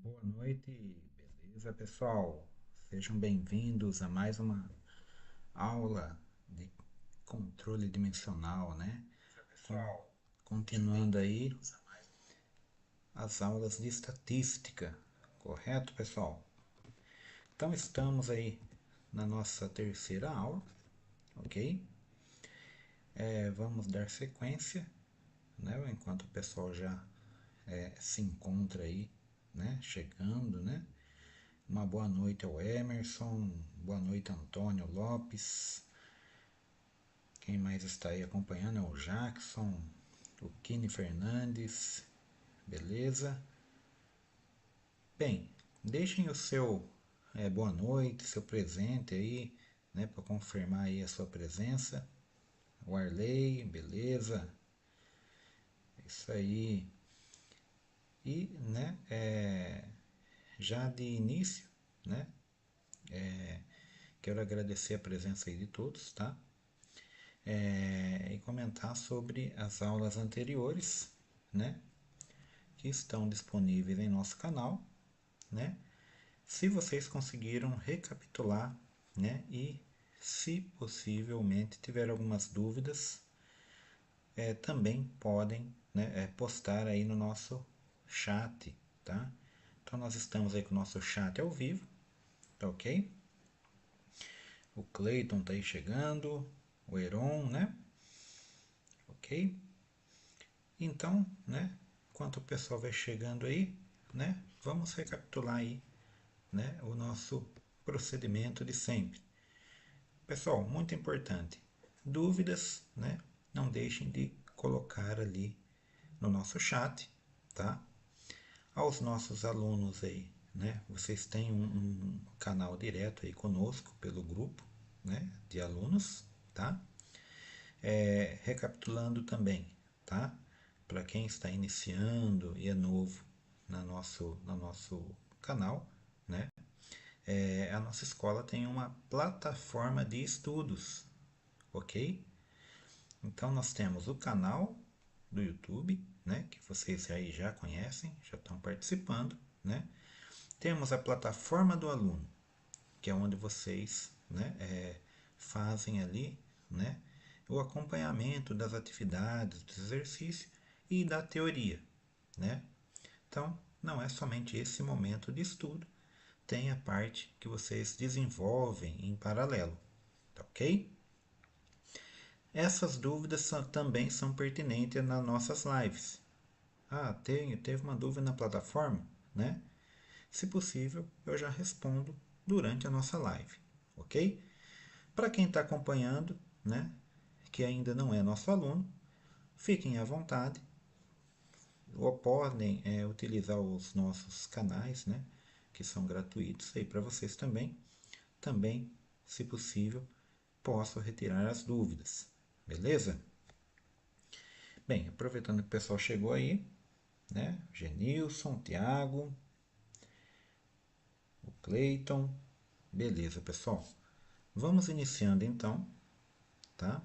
Boa noite, beleza, pessoal? Sejam bem-vindos a mais uma aula de controle dimensional, né? Continuando aí as aulas de estatística, correto, pessoal? Então estamos aí na nossa terceira aula, ok? Vamos dar sequência, né? Enquanto o pessoal já se encontra aí, né? Chegando, né? Uma boa noite ao Emerson, boa noite Antônio Lopes. Quem mais está aí acompanhando é o Jackson, o Kine Fernandes, beleza? Bem, deixem o seu boa noite, seu presente aí, né, para confirmar aí a sua presença. O Arley, beleza? Isso aí. E, né, já de início, né, quero agradecer a presença aí de todos, tá? E comentar sobre as aulas anteriores, né, que estão disponíveis em nosso canal, né? Se vocês conseguiram recapitular, né? E se possivelmente tiver algumas dúvidas, também podem, né, postar aí no nosso chat, tá? Então nós estamos aí com o nosso chat ao vivo, tá ok? O Cleiton tá aí chegando, o Heron, né? Ok? Então, né? Enquanto o pessoal vai chegando aí, né? Vamos recapitular aí, né? O nosso procedimento de sempre. Pessoal, muito importante. Dúvidas, né? Não deixem de colocar ali no nosso chat, tá? Aos nossos alunos aí, né? Vocês têm um canal direto aí conosco pelo grupo, né? De alunos, tá? Recapitulando também, tá? Para quem está iniciando e é novo no nosso canal, né? A nossa escola tem uma plataforma de estudos, ok? Então nós temos o canal do YouTube, né, que vocês aí já conhecem, já estão participando, né? Temos a plataforma do aluno, que é onde vocês, né, fazem ali, né, o acompanhamento das atividades, do exercício e da teoria, né? Então, não é somente esse momento de estudo, tem a parte que vocês desenvolvem em paralelo, tá ok? Essas dúvidas também são pertinentes nas nossas lives. Ah, teve uma dúvida na plataforma, né? Se possível, eu já respondo durante a nossa live, ok? Para quem está acompanhando, né, que ainda não é nosso aluno, fiquem à vontade, ou podem utilizar os nossos canais, né, que são gratuitos aí para vocês também. Também, se possível, posso retirar as dúvidas, beleza? Bem, aproveitando que o pessoal chegou aí, né? Genilson, Thiago, o Cleiton. Beleza, pessoal. Vamos iniciando então, tá?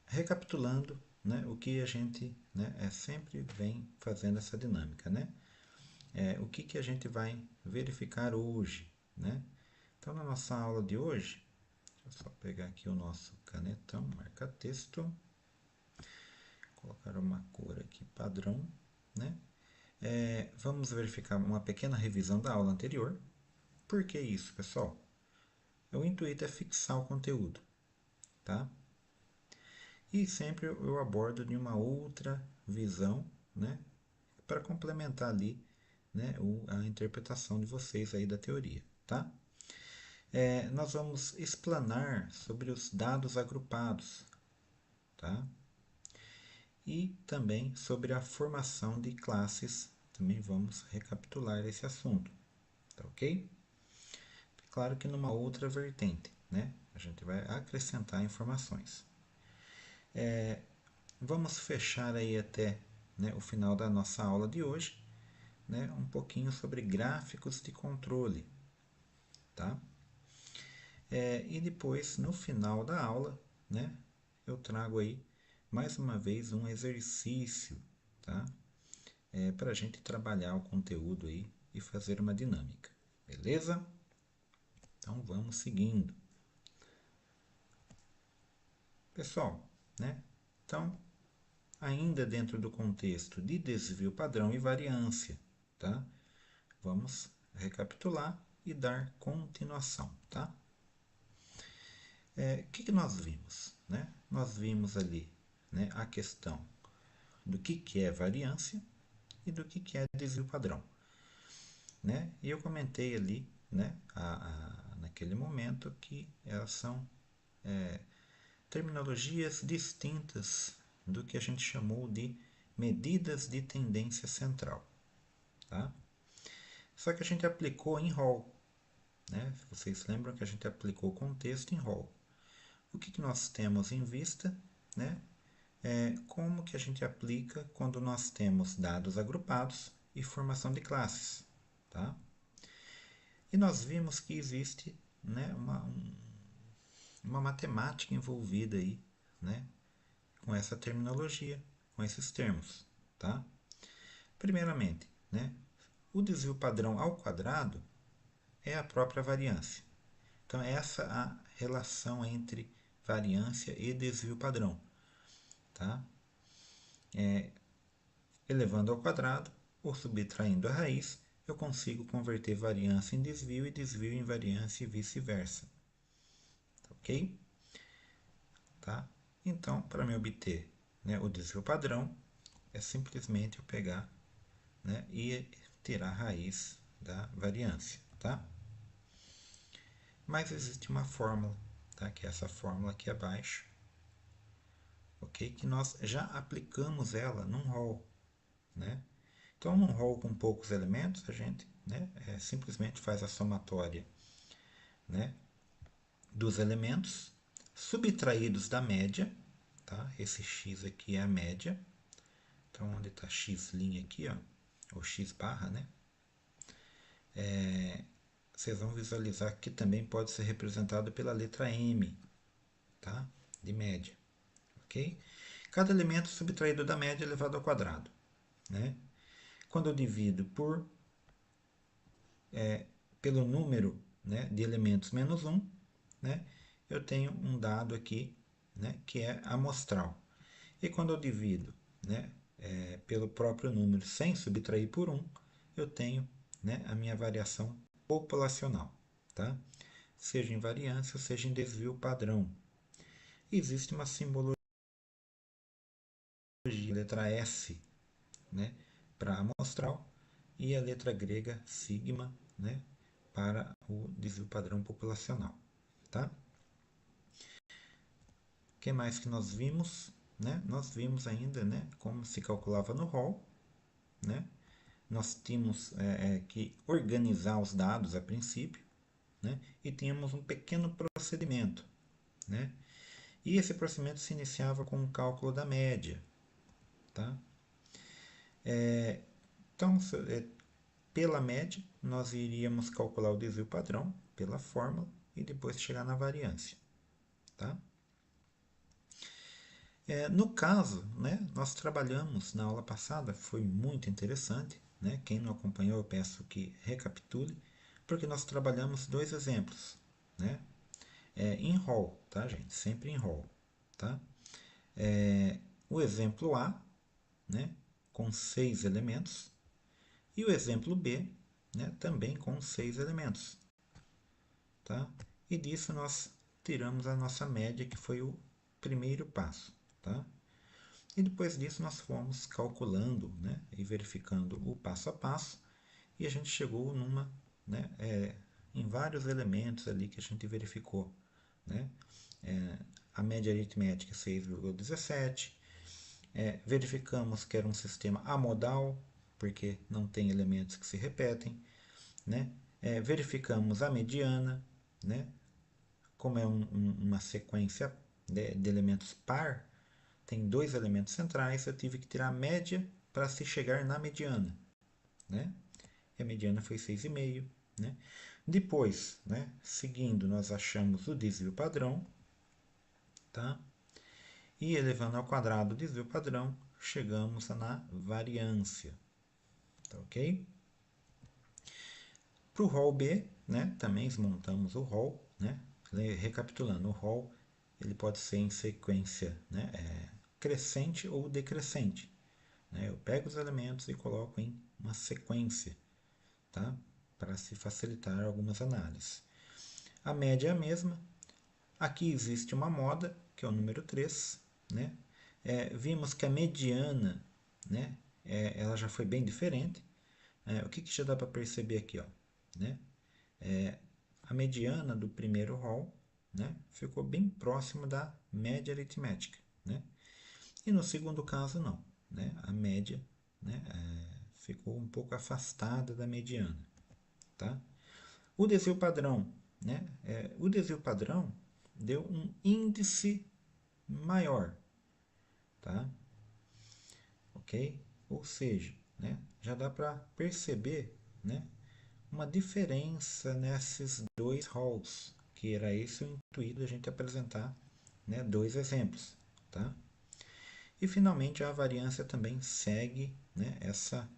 Recapitulando, né, o que a gente, né, sempre vem fazendo essa dinâmica, né? O que, que a gente vai verificar hoje, né? Então, na nossa aula de hoje, deixa eu só pegar aqui o nosso canetão, marca-texto, colocar uma cor aqui padrão, né? Vamos verificar uma pequena revisão da aula anterior. Por que isso, pessoal? O intuito é fixar o conteúdo, tá? E sempre eu abordo de uma outra visão, né? Para complementar ali, né, a interpretação de vocês aí da teoria, tá? Nós vamos explanar sobre os dados agrupados, tá? E também sobre a formação de classes, também vamos recapitular esse assunto, tá ok? Claro que numa outra vertente, né? A gente vai acrescentar informações. Vamos fechar aí até, né, o final da nossa aula de hoje, né, um pouquinho sobre gráficos de controle, tá? E depois, no final da aula, né, eu trago aí mais uma vez um exercício, tá? para a gente trabalhar o conteúdo aí e fazer uma dinâmica. Beleza? Então vamos seguindo. Pessoal, né? Então, ainda dentro do contexto de desvio padrão e variância, tá? Vamos recapitular e dar continuação, tá? O que nós vimos, né? Nós vimos ali, né, a questão do que é variância e do que é desvio padrão, né? E eu comentei ali, né, naquele momento que elas são terminologias distintas do que a gente chamou de medidas de tendência central, tá? Só que a gente aplicou em Hall, né? Vocês lembram que a gente aplicou o contexto em Hall. O que nós temos em vista, né? Como que a gente aplica quando nós temos dados agrupados e formação de classes, tá? E nós vimos que existe, né, uma matemática envolvida aí, né, com essa terminologia, com esses termos, tá? Primeiramente, né, o desvio padrão ao quadrado é a própria variância. Então, essa é a relação entre variância e desvio padrão, tá? Elevando ao quadrado ou subtraindo a raiz, eu consigo converter variância em desvio e desvio em variância e vice-versa. Ok? Tá? Então, para me obter, né, o desvio padrão, é simplesmente eu pegar, né, e tirar a raiz da variância. Tá? Mas existe uma fórmula, tá? Que é essa fórmula aqui abaixo, ok? Que nós já aplicamos ela num rol, né? Então, num rol com poucos elementos, a gente, né, simplesmente faz a somatória, né, dos elementos subtraídos da média, tá? Esse x aqui é a média. Então, onde está x' aqui, ó, ou x barra, né? Vocês vão visualizar que também pode ser representado pela letra m, tá? De média, ok? Cada elemento subtraído da média elevado ao quadrado, né? Quando eu divido pelo número, né, de elementos menos 1, né, eu tenho um dado aqui, né, que é amostral. E quando eu divido, né, pelo próprio número sem subtrair por 1, eu tenho, né, a minha variação populacional, tá? Seja em variância, seja em desvio padrão. Existe uma simbologia, a letra S, né, para amostral, e a letra grega sigma, né, para o desvio padrão populacional, tá? O que mais que nós vimos, né? Nós vimos ainda, né, como se calculava no rol, né? Nós tínhamos que organizar os dados a princípio, né? E tínhamos um pequeno procedimento, né? E esse procedimento se iniciava com o cálculo da média, tá? Então, pela média, nós iríamos calcular o desvio padrão pela fórmula e depois chegar na variância, tá? No caso, né, nós trabalhamos na aula passada, foi muito interessante, né? Quem não acompanhou, eu peço que recapitule, porque nós trabalhamos dois exemplos, né? Em rol, tá, gente? Sempre em rol, tá? O exemplo A, né, com 6 elementos, e o exemplo B, né, também com 6 elementos, tá? E disso nós tiramos a nossa média, que foi o primeiro passo, tá? E depois disso nós fomos calculando, né, e verificando o passo a passo, e a gente chegou numa, né, em vários elementos ali que a gente verificou, né? A média aritmética é 6,17. Verificamos que era um sistema amodal, porque não tem elementos que se repetem, né? Verificamos a mediana, né? Como é uma sequência de elementos par, tem dois elementos centrais, eu tive que tirar a média para se chegar na mediana, né? E a mediana foi 6,5, né? Depois, né, seguindo, nós achamos o desvio padrão, tá? E elevando ao quadrado o desvio padrão, chegamos na variância, tá ok? Para o rol B, né, também desmontamos o rol, né? Recapitulando, o rol ele pode ser em sequência, né, crescente ou decrescente. Né? Eu pego os elementos e coloco em uma sequência, tá? Para se facilitar algumas análises. A média é a mesma. Aqui existe uma moda, que é o número 3. Né? Vimos que a mediana, né, ela já foi bem diferente. O que já dá para perceber aqui? Ó, né? A mediana do primeiro rol, né, ficou bem próximo da média aritmética. Né? E no segundo caso, não. Né? A média, né, ficou um pouco afastada da mediana. Tá? O desvio padrão. Né? O desvio padrão deu um índice maior. Tá? Ok? Ou seja, né, já dá para perceber, né, uma diferença nesses dois roles, que era esse o intuito da gente apresentar, né, dois exemplos. Tá? E finalmente a variância também segue, né, essa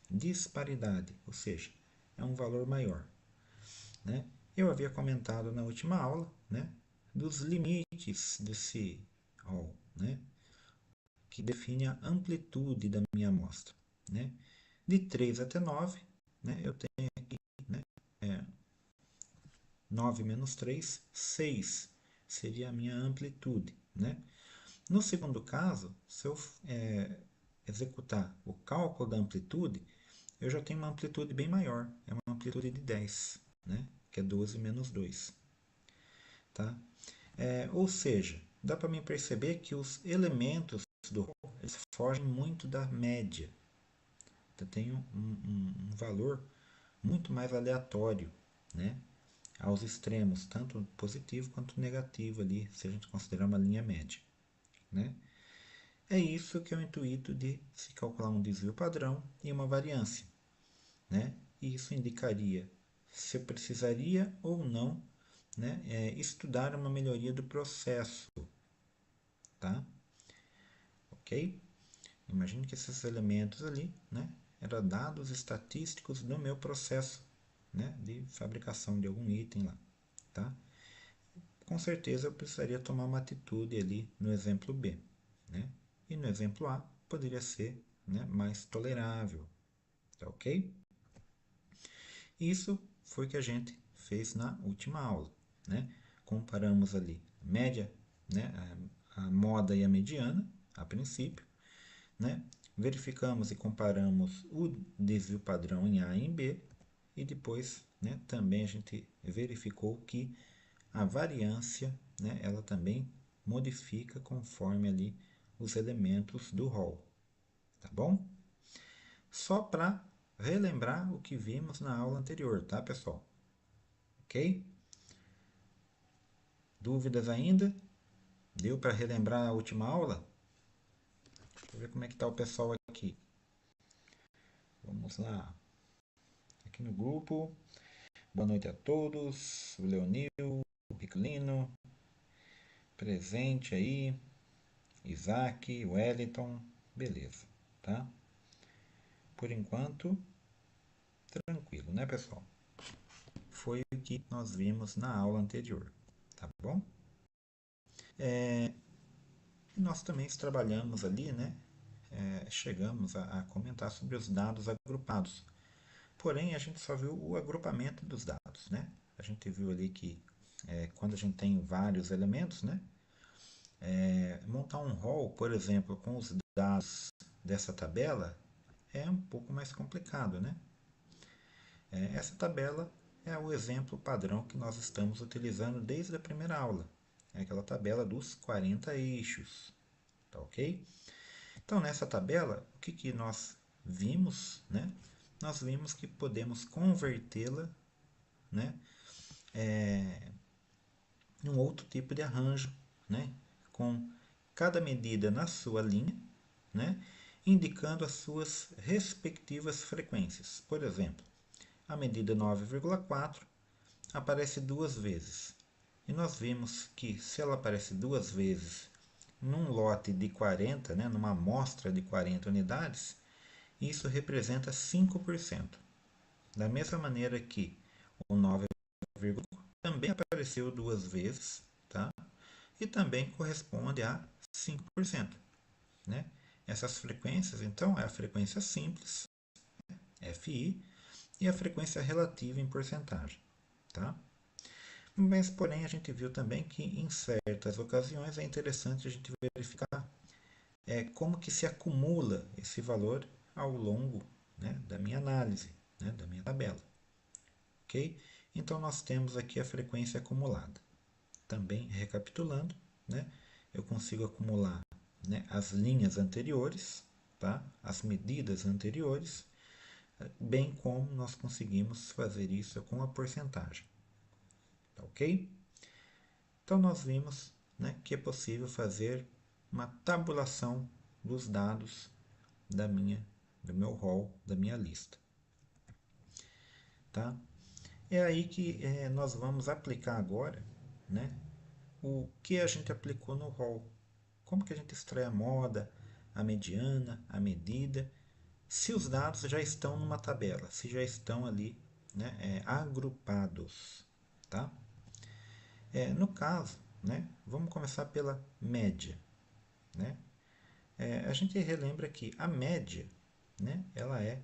disparidade, ou seja, é um valor maior. Né? Eu havia comentado na última aula, né, dos limites desse rol, né, que define a amplitude da minha amostra. Né? De 3 até 9, né, eu tenho aqui, né, 9 menos 3, 6 seria a minha amplitude. Né? No segundo caso, se eu executar o cálculo da amplitude, eu já tenho uma amplitude bem maior, é uma amplitude de 10, né? Que é 12 menos 2. Tá? Ou seja, dá para mim perceber que os elementos do rol eles fogem muito da média. Então, tem um valor muito mais aleatório, né? Aos extremos, tanto positivo quanto negativo ali, se a gente considerar uma linha média. Né? É isso que é o intuito de se calcular um desvio padrão e uma variância. Né? E isso indicaria se eu precisaria ou não, né, estudar uma melhoria do processo. Tá? Ok? Imagine que esses elementos ali, né, eram dados estatísticos do meu processo, né, de fabricação de algum item lá. Tá? Com certeza eu precisaria tomar uma atitude ali no exemplo B. Né? E no exemplo A poderia ser, né, mais tolerável. Tá ok? Isso foi o que a gente fez na última aula. Né? Comparamos ali média, né, a moda e a mediana, a princípio. Né? Verificamos e comparamos o desvio padrão em A e em B. E depois, né, também a gente verificou que a variância, né, ela também modifica conforme ali os elementos do rol. Tá bom? Só para relembrar o que vimos na aula anterior, tá, pessoal? Ok? Dúvidas ainda? Deu para relembrar a última aula? Deixa eu ver como é que está o pessoal aqui. Vamos lá. Aqui no grupo. Boa noite a todos. O Leonil, o Ricolino, presente aí. Isaac, Wellington. Beleza, tá? Por enquanto, tranquilo, né, pessoal? Foi o que nós vimos na aula anterior, tá bom? Nós também trabalhamos ali, né? Chegamos a comentar sobre os dados agrupados. Porém, a gente só viu o agrupamento dos dados, né? A gente viu ali que quando a gente tem vários elementos, né? Montar um rol, por exemplo, com os dados dessa tabela é um pouco mais complicado, né? Essa tabela é o exemplo padrão que nós estamos utilizando desde a primeira aula. É aquela tabela dos 40 eixos, tá ok? Então, nessa tabela, o que nós vimos, né? Nós vimos que podemos convertê-la, né, em um outro tipo de arranjo, né, com cada medida na sua linha, né, indicando as suas respectivas frequências. Por exemplo, a medida 9,4 aparece duas vezes. E nós vimos que se ela aparece duas vezes num lote de 40, né, numa amostra de 40 unidades, isso representa 5%. Da mesma maneira que o 9,5 também apareceu duas vezes, tá? E também corresponde a 5%, né? Essas frequências, então, é a frequência simples, FI, e a frequência relativa em porcentagem, tá? Mas, porém, a gente viu também que em certas ocasiões é interessante a gente verificar como que se acumula esse valor ao longo, né, da minha análise, né, da minha tabela. Ok? Então, nós temos aqui a frequência acumulada. Também recapitulando, né, eu consigo acumular, né, as linhas anteriores, tá, as medidas anteriores, bem como nós conseguimos fazer isso com a porcentagem. Tá ok? Então, nós vimos, né, que é possível fazer uma tabulação dos dados do meu rol, da minha lista. Tá? É aí que nós vamos aplicar agora, né, o que a gente aplicou no rol. Como que a gente extrai a moda, a mediana, a medida, se os dados já estão numa tabela, se já estão ali, né, agrupados. Tá? No caso, né, vamos começar pela média. Né? A gente relembra que a média, né, ela é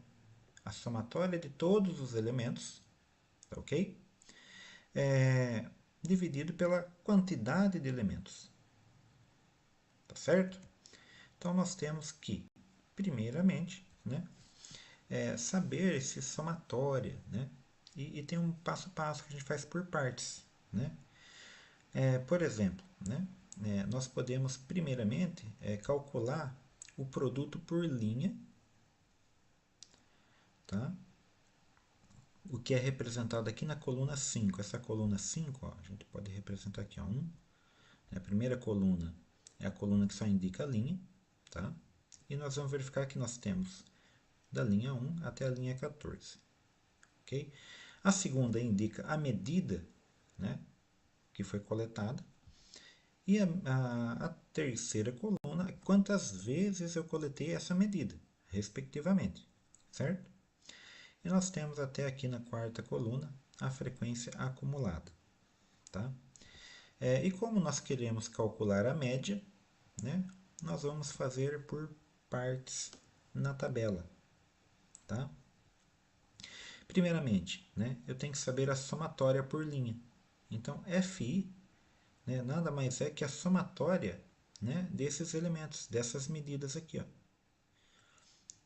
a somatória de todos os elementos, tá ok? Dividido pela quantidade de elementos, tá certo? Então nós temos que, primeiramente, né, saber esse somatória, né? E tem um passo a passo que a gente faz por partes, né? Por exemplo, né, nós podemos primeiramente calcular o produto por linha, tá? O que é representado aqui na coluna 5. Essa coluna 5, ó, a gente pode representar aqui, ó, 1. A primeira coluna é a coluna que só indica a linha, tá? E nós vamos verificar que nós temos da linha 1 até a linha 14. Ok? A segunda indica a medida, né, que foi coletada. E a terceira coluna é quantas vezes eu coletei essa medida, respectivamente. Certo? E nós temos até aqui na quarta coluna a frequência acumulada. Tá? E como nós queremos calcular a média, né, nós vamos fazer por partes na tabela. Tá? Primeiramente, né, eu tenho que saber a somatória por linha. Então, FI, né, nada mais é que a somatória, né, desses elementos, dessas medidas aqui. Ó.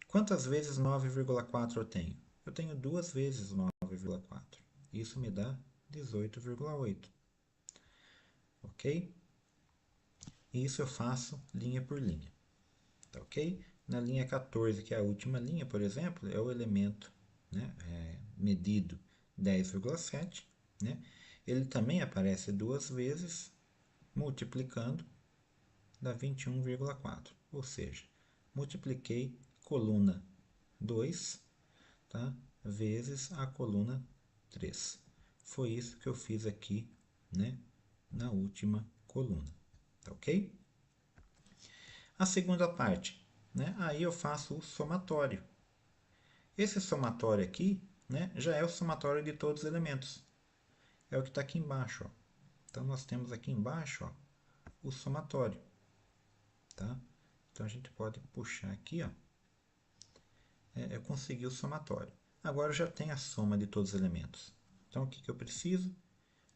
Quantas vezes 9,4 eu tenho? Eu tenho duas vezes 9,4. Isso me dá 18,8. Ok? E isso eu faço linha por linha. Tá ok? Na linha 14, que é a última linha, por exemplo, é o elemento, né, medido 10,7. Né? Ele também aparece duas vezes, multiplicando, dá 21,4. Ou seja, multipliquei coluna 2, tá, vezes a coluna 3. Foi isso que eu fiz aqui, né, na última coluna. Tá ok? A segunda parte, né, aí eu faço o somatório. Esse somatório aqui, né, já é o somatório de todos os elementos. É o que está aqui embaixo. Ó. Então, nós temos aqui embaixo, ó, o somatório. Tá? Então, a gente pode puxar aqui. Ó. Eu consegui o somatório. Agora, eu já tenho a soma de todos os elementos. Então, o que eu preciso?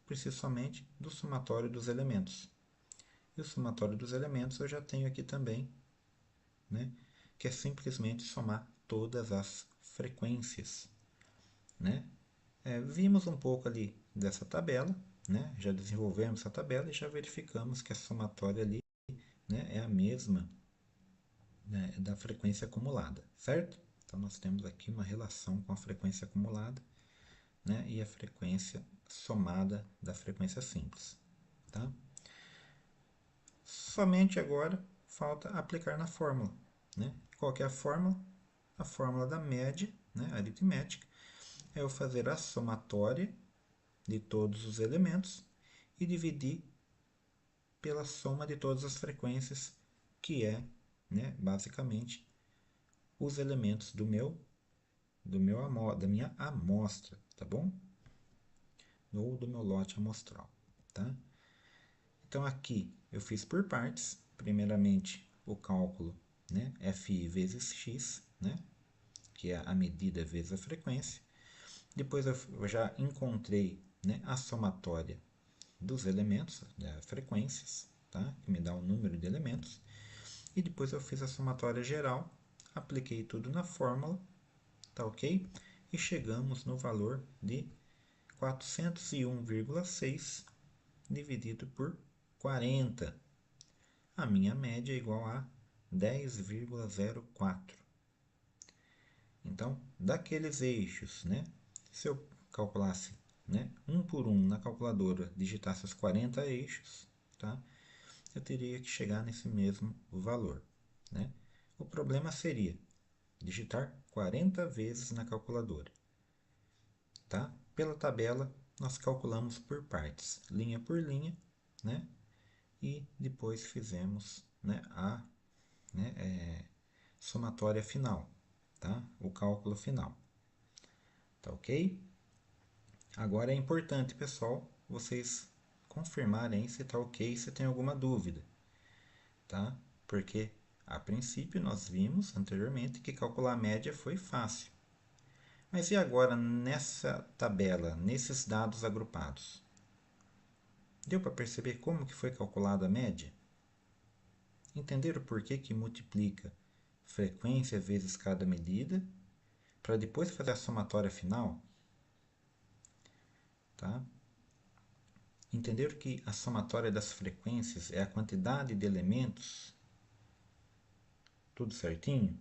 Preciso somente do somatório dos elementos. E o somatório dos elementos eu já tenho aqui também, né, que é simplesmente somar todas as frequências. Né? Vimos um pouco ali dessa tabela, né? Já desenvolvemos essa tabela e já verificamos que a somatória ali, né, é a mesma, né, da frequência acumulada, certo? Então nós temos aqui uma relação com a frequência acumulada, né, e a frequência somada da frequência simples. Tá? Somente agora falta aplicar na fórmula. Né? Qual que é a fórmula? A fórmula da média, né, aritmética, é eu fazer a somatória de todos os elementos e dividir pela soma de todas as frequências, que é, né, basicamente os elementos da minha amostra, tá bom? Ou do meu lote amostral, tá? Então aqui eu fiz por partes, primeiramente o cálculo, né, FI vezes X, né, que é a medida vezes a frequência. Depois eu já encontrei, né, a somatória dos elementos, das frequências, tá, que me dá o número de elementos. E depois eu fiz a somatória geral, apliquei tudo na fórmula, tá ok? E chegamos no valor de 401,6 dividido por 40. A minha média é igual a 10,04. Então, daqueles eixos, né? Se eu calculasse, né, um por um na calculadora, digitasse os 40 eixos, tá? Eu teria que chegar nesse mesmo valor, né? O problema seria digitar 40 vezes na calculadora, tá? Pela tabela, nós calculamos por partes, linha por linha, né? E depois fizemos, né, a, somatória final, tá? O cálculo final, tá ok? Agora é importante, pessoal, vocês confirmarem se tá ok, se tem alguma dúvida, tá? Porque a princípio nós vimos anteriormente que calcular a média foi fácil. Mas e agora nessa tabela, nesses dados agrupados? Deu para perceber como que foi calculada a média? Entenderam por que que multiplica frequência vezes cada medida, para depois fazer a somatória final? Tá? Entenderam que a somatória das frequências é a quantidade de elementos? Tudo certinho?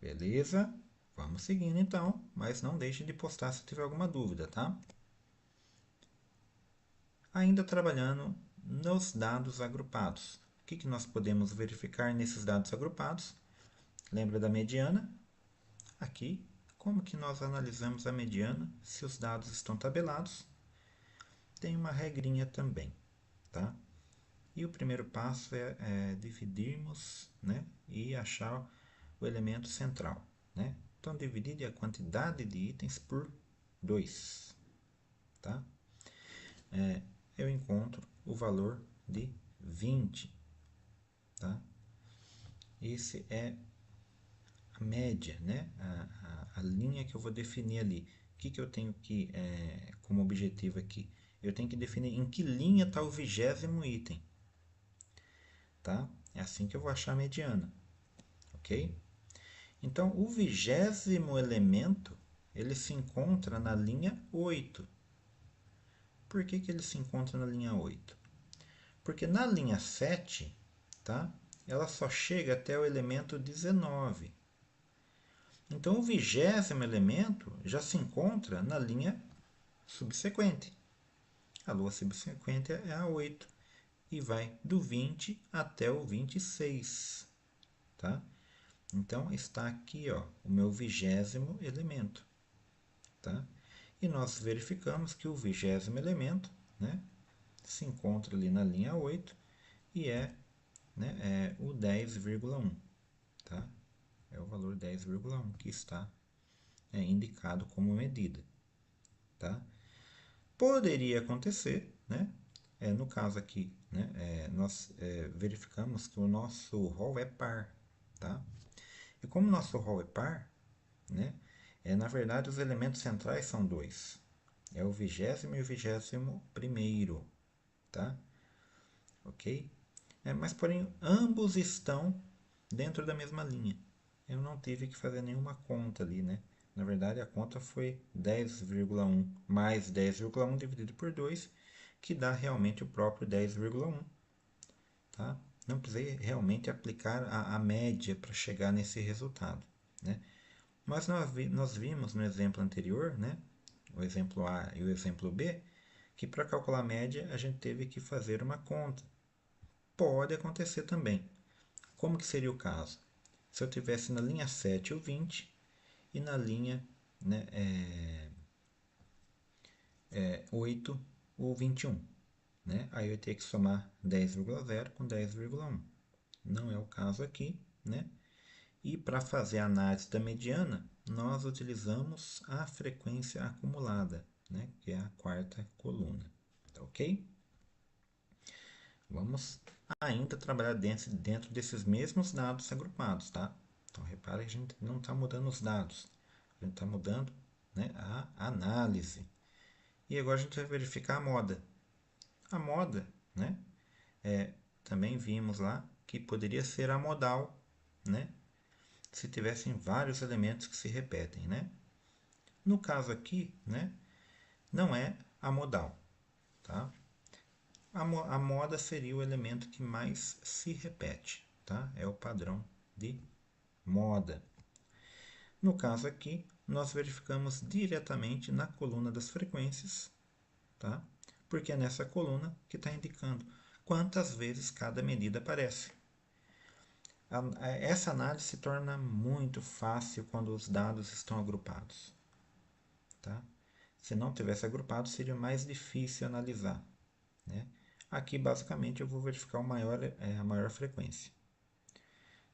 Beleza? Vamos seguindo então, mas não deixe de postar se tiver alguma dúvida, tá? Ainda trabalhando nos dados agrupados. O que que nós podemos verificar nesses dados agrupados? Lembra da mediana? Aqui, como que nós analisamos a mediana se os dados estão tabelados? Tem uma regrinha também, tá? E o primeiro passo é dividirmos, né, e achar o elemento central, né? Então, dividir a quantidade de itens por 2, tá? Eu encontro o valor de 20, tá? Esse é a média, né? A linha que eu vou definir ali. O que, que eu tenho que, como objetivo aqui? Eu tenho que definir em que linha está o 20º item, tá? É assim que eu vou achar a mediana, ok? Então, o 20º elemento, ele se encontra na linha 8. Por que que ele se encontra na linha 8? Porque na linha 7, tá? Ela só chega até o elemento 19. Então, o 20º elemento já se encontra na linha subsequente. A lua subsequente é a 8 e vai do 20 até o 26, tá? Então, está aqui, ó, o meu 20º elemento, tá? E nós verificamos que o 20º elemento, né, se encontra ali na linha 8 e é o 10,1, tá? É o valor 10,1 que está indicado como medida, tá? Poderia acontecer, né? No caso aqui, né, nós verificamos que o nosso rol é par, tá? E como o nosso rol é par, né, na verdade os elementos centrais são dois. É o 20º e o 21º, tá? Ok? Mas porém, ambos estão dentro da mesma linha. Eu não tive que fazer nenhuma conta ali, né? Na verdade, a conta foi 10,1 mais 10,1 dividido por 2, que dá realmente o próprio 10,1. Tá? Não precisei realmente aplicar a média para chegar nesse resultado, né? Mas nós vimos no exemplo anterior, né? O exemplo A e o exemplo B, que para calcular a média a gente teve que fazer uma conta. Pode acontecer também. Como que seria o caso? Se eu tivesse na linha 7 o 20 e na linha, né, 8 o 21. Né? Aí eu ia ter que somar 10,0 com 10,1. não é o caso aqui, né? E para fazer a análise da mediana, nós utilizamos a frequência acumulada, né? Que é a quarta coluna, tá ok? Vamos ainda trabalhar dentro desses mesmos dados agrupados, tá? Então, repare que a gente não está mudando os dados, a gente está mudando, né, a análise. E agora a gente vai verificar a moda. A moda, né, também vimos lá que poderia ser a modal, né, se tivessem vários elementos que se repetem, né? No caso aqui, né, não é a modal, tá? A moda seria o elemento que mais se repete, tá? É o padrão de moda. No caso aqui, nós verificamos diretamente na coluna das frequências, tá? Porque é nessa coluna que está indicando quantas vezes cada medida aparece. Essa análise se torna muito fácil quando os dados estão agrupados, tá? Se não tivesse agrupado, seria mais difícil analisar, né? Aqui, basicamente, eu vou verificar a maior frequência.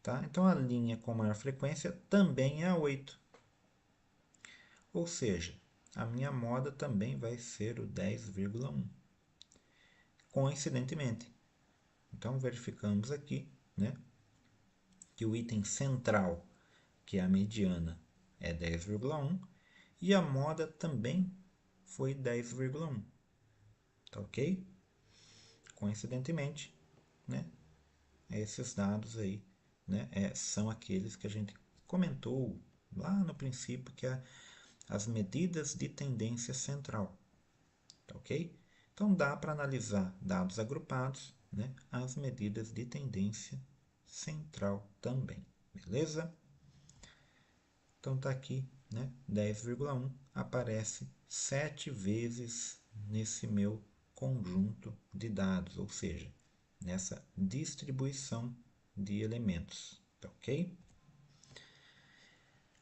Tá? Então, a linha com maior frequência também é a 8. Ou seja, a minha moda também vai ser o 10,1. Coincidentemente. Então, verificamos aqui, né, que o item central, que é a mediana, é 10,1 e a moda também foi 10,1. Tá ok? Coincidentemente, né, esses dados aí, né, são aqueles que a gente comentou lá no princípio, que é as medidas de tendência central. Tá ok? Então dá para analisar dados agrupados, né, as medidas de tendência central também. Beleza? Então tá aqui, né, 10,1 aparece 7 vezes nesse meu conjunto de dados, ou seja, nessa distribuição de elementos, tá ok?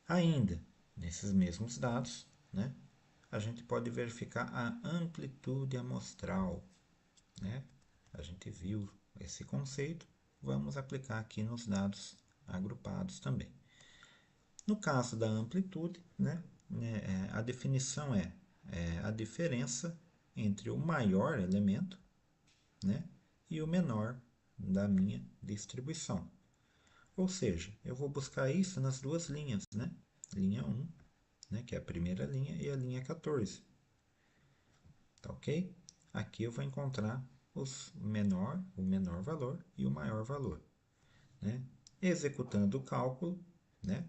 Ainda, nesses mesmos dados, né, a gente pode verificar a amplitude amostral, né? A gente viu esse conceito, vamos aplicar aqui nos dados agrupados também. No caso da amplitude, né, a definição é a diferença entre o maior elemento, né, e o menor da minha distribuição. Ou seja, eu vou buscar isso nas duas linhas, né? Linha 1, né, que é a primeira linha, e a linha 14. Tá ok? Aqui eu vou encontrar o menor valor e o maior valor, né? Executando o cálculo, né?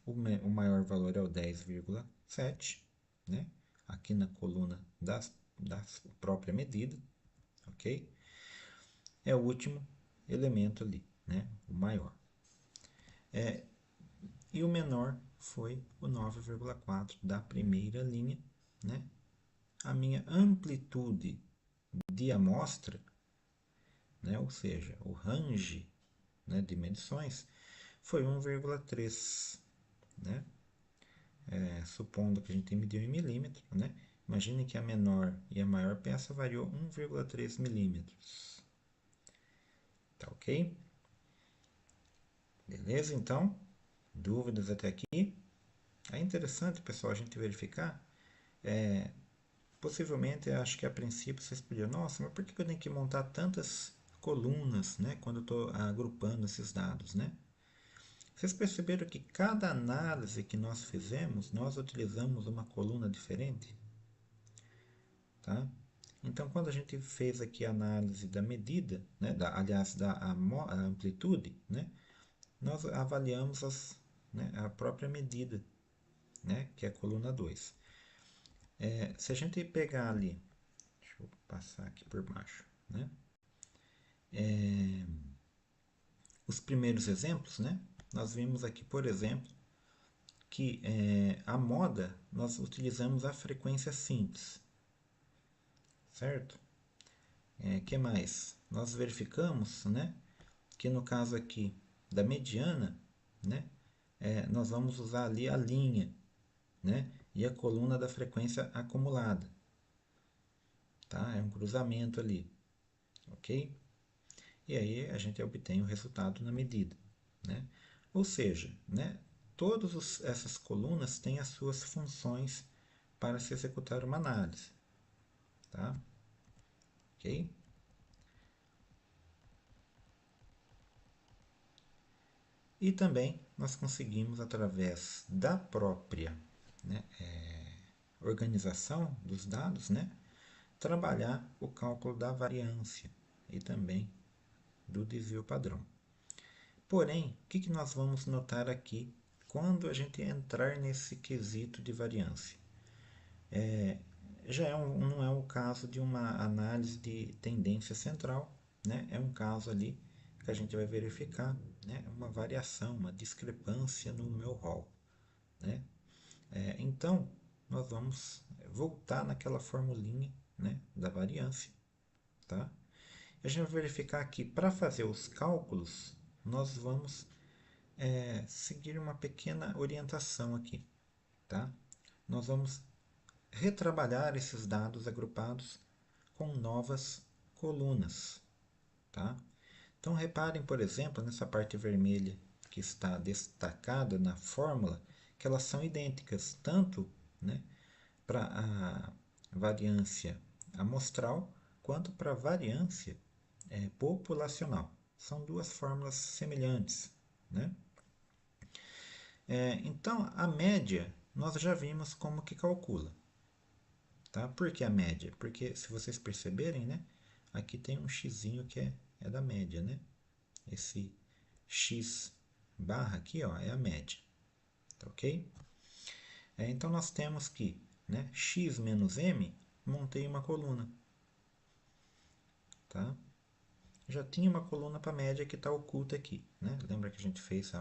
O maior valor é o 10,7, né? Aqui na coluna da própria medida, ok? É o último elemento ali, né? O maior. E o menor foi o 9,4 da primeira linha, né? A minha amplitude de amostra, né? Ou seja, o range, né, de medições, foi 1,3, né? Supondo que a gente mediu em milímetro, né? Imagine que a menor e a maior peça variou 1,3 milímetros. Tá ok? Beleza, então? Dúvidas até aqui? É interessante, pessoal, a gente verificar. Possivelmente, acho que a princípio vocês podiam, nossa, mas por que eu tenho que montar tantas colunas, né, quando eu estou agrupando esses dados, né? Vocês perceberam que cada análise que nós fizemos, nós utilizamos uma coluna diferente? Tá? Então, quando a gente fez aqui a análise da medida, né, aliás, a amplitude, né, nós avaliamos né, a própria medida, né, que é a coluna 2. Se a gente pegar ali, deixa eu passar aqui por baixo, né, os primeiros exemplos, né, nós vimos aqui, por exemplo, que a moda nós utilizamos a frequência simples, certo? Que mais? Nós verificamos, né, que no caso aqui da mediana, né, nós vamos usar ali a linha, né, e a coluna da frequência acumulada, tá? É um cruzamento ali, ok? e aí a gente obtém o resultado na medida, né? Ou seja, né, todas essas colunas têm as suas funções para se executar uma análise, tá? Ok? E também nós conseguimos, através da própria, né, organização dos dados, né, trabalhar o cálculo da variância e também do desvio padrão. Porém, o que nós vamos notar aqui quando a gente entrar nesse quesito de variância? Já não é o caso de uma análise de tendência central, né? É um caso ali que a gente vai verificar, né, uma variação, uma discrepância no meu rol, né? Então, nós vamos voltar naquela formulinha, né, da variância, tá? A gente vai verificar que para fazer os cálculos, nós vamos seguir uma pequena orientação aqui, tá? Nós vamos retrabalhar esses dados agrupados com novas colunas, tá? Então reparem, por exemplo, nessa parte vermelha que está destacada na fórmula, que elas são idênticas, tanto, né, para a variância amostral quanto para a variância populacional. São duas fórmulas semelhantes, né? Então, a média, nós já vimos como que calcula. Tá? Por que a média? Porque, se vocês perceberem, né, aqui tem um xzinho que é da média. Né? Esse x barra aqui, ó, é a média. Tá ok? Então, nós temos que, né, x menos m, montei uma coluna. Tá? Já tinha uma coluna para a média que está oculta aqui. Né? Lembra que a gente fez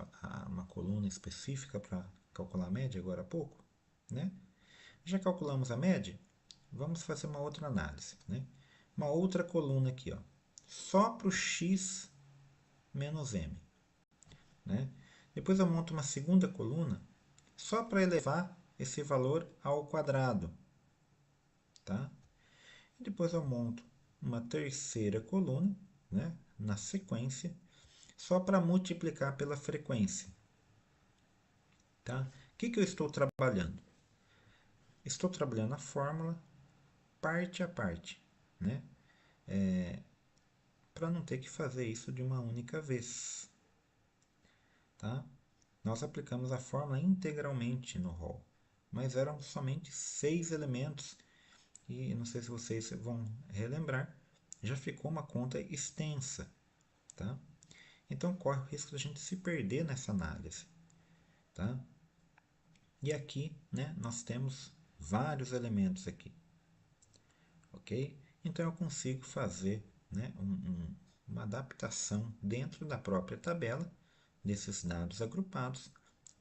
uma coluna específica para calcular a média agora há pouco? Né? Já calculamos a média? Vamos fazer uma outra análise. Né? Uma outra coluna aqui, ó, só para o x menos m. Né? Depois eu monto uma segunda coluna só para elevar esse valor ao quadrado. Tá? E depois eu monto uma terceira coluna, né, na sequência, só para multiplicar pela frequência. Tá? O que eu estou trabalhando? Estou trabalhando a fórmula parte a parte, né? Para não ter que fazer isso de uma única vez. Tá? Nós aplicamos a fórmula integralmente no rol, mas eram somente 6 elementos e não sei se vocês vão relembrar, já ficou uma conta extensa. Tá? Então corre o risco de a gente se perder nessa análise. Tá? E aqui, né, nós temos vários elementos aqui. Ok? Então eu consigo fazer, né, uma adaptação dentro da própria tabela desses dados agrupados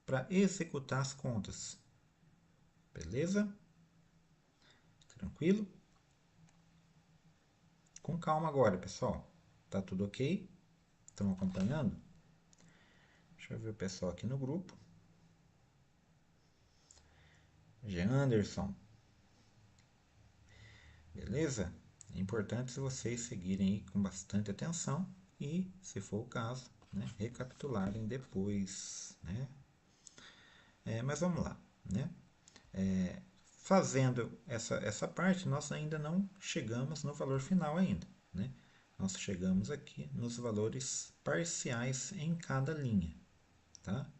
para executar as contas. Beleza? Tranquilo? Com calma agora, pessoal. Tá tudo ok? Estão acompanhando? Deixa eu ver o pessoal aqui no grupo. Jean Anderson. Beleza? É importante vocês seguirem aí com bastante atenção e, se for o caso, né, recapitularem depois. Né? Mas vamos lá. Né? Fazendo essa parte, nós ainda não chegamos no valor final ainda. Né? Nós chegamos aqui nos valores parciais em cada linha. Tá?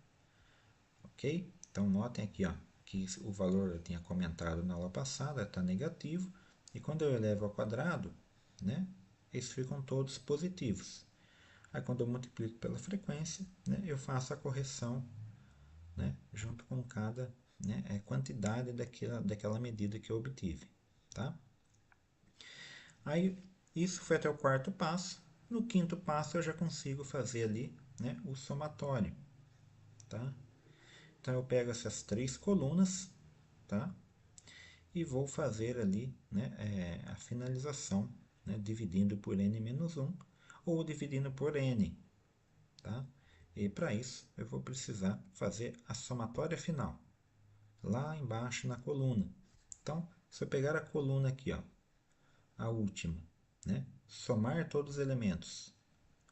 Ok? Então notem aqui, ó, que o valor eu tinha comentado na aula passada está negativo, e quando eu elevo ao quadrado, né, eles ficam todos positivos. Aí quando eu multiplico pela frequência, né, eu faço a correção, né, junto com cada, né, quantidade daquela medida que eu obtive. Tá? Aí isso foi até o quarto passo. No quinto passo eu já consigo fazer ali, né, o somatório. Tá? Então eu pego essas três colunas, tá? E vou fazer ali, né, a finalização, né, dividindo por n menos 1 ou dividindo por n. Tá? E para isso eu vou precisar fazer a somatória final, lá embaixo na coluna. Então, se eu pegar a coluna aqui, ó, a última, né, somar todos os elementos,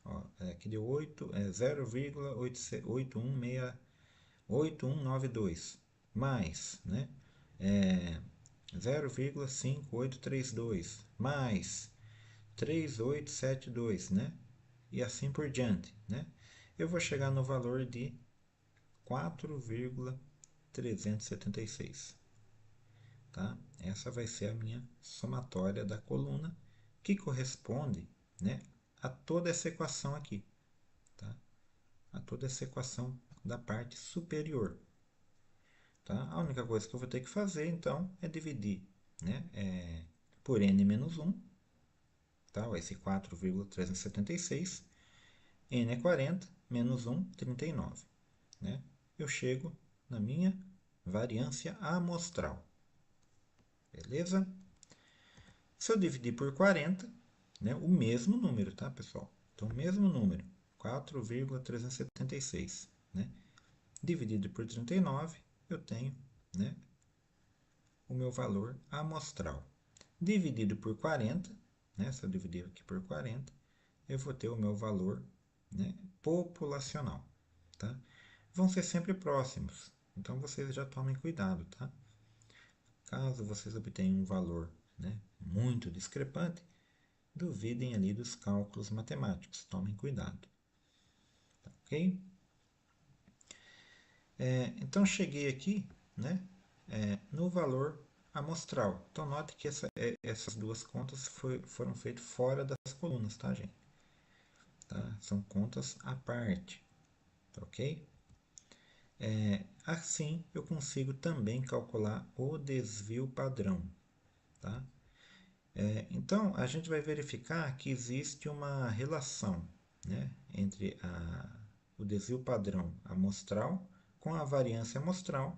Ó, aqui deu 8, 0,8192 mais, né? 0,5832 mais 3872, né? E assim por diante, né? Eu vou chegar no valor de 4,376, tá? Essa vai ser a minha somatória da coluna, que corresponde, né, a toda essa equação aqui, tá? A toda essa equação da parte superior, tá? A única coisa que eu vou ter que fazer, então, é dividir, né, por n menos 1, tá? Vai ser 4,376, n é 40, menos 1, 39, né? Eu chego na minha variância amostral, beleza? Se eu dividir por 40, né, o mesmo número, tá, pessoal? Então, o mesmo número, 4,376, né? Dividido por 39, eu tenho, né, o meu valor amostral. Dividido por 40, né, se eu dividir aqui por 40, eu vou ter o meu valor, né, populacional, tá? Vão ser sempre próximos, então vocês já tomem cuidado, tá? Caso vocês obtenham um valor, né, muito discrepante, duvidem ali dos cálculos matemáticos, tomem cuidado, tá, ok? Então cheguei aqui, né, no valor amostral. Então note que essas duas contas foram feitas fora das colunas, tá, gente? Tá? São contas à parte, tá, ok? Assim eu consigo também calcular o desvio padrão, tá? Então a gente vai verificar que existe uma relação, né, entre o desvio padrão amostral com a variância amostral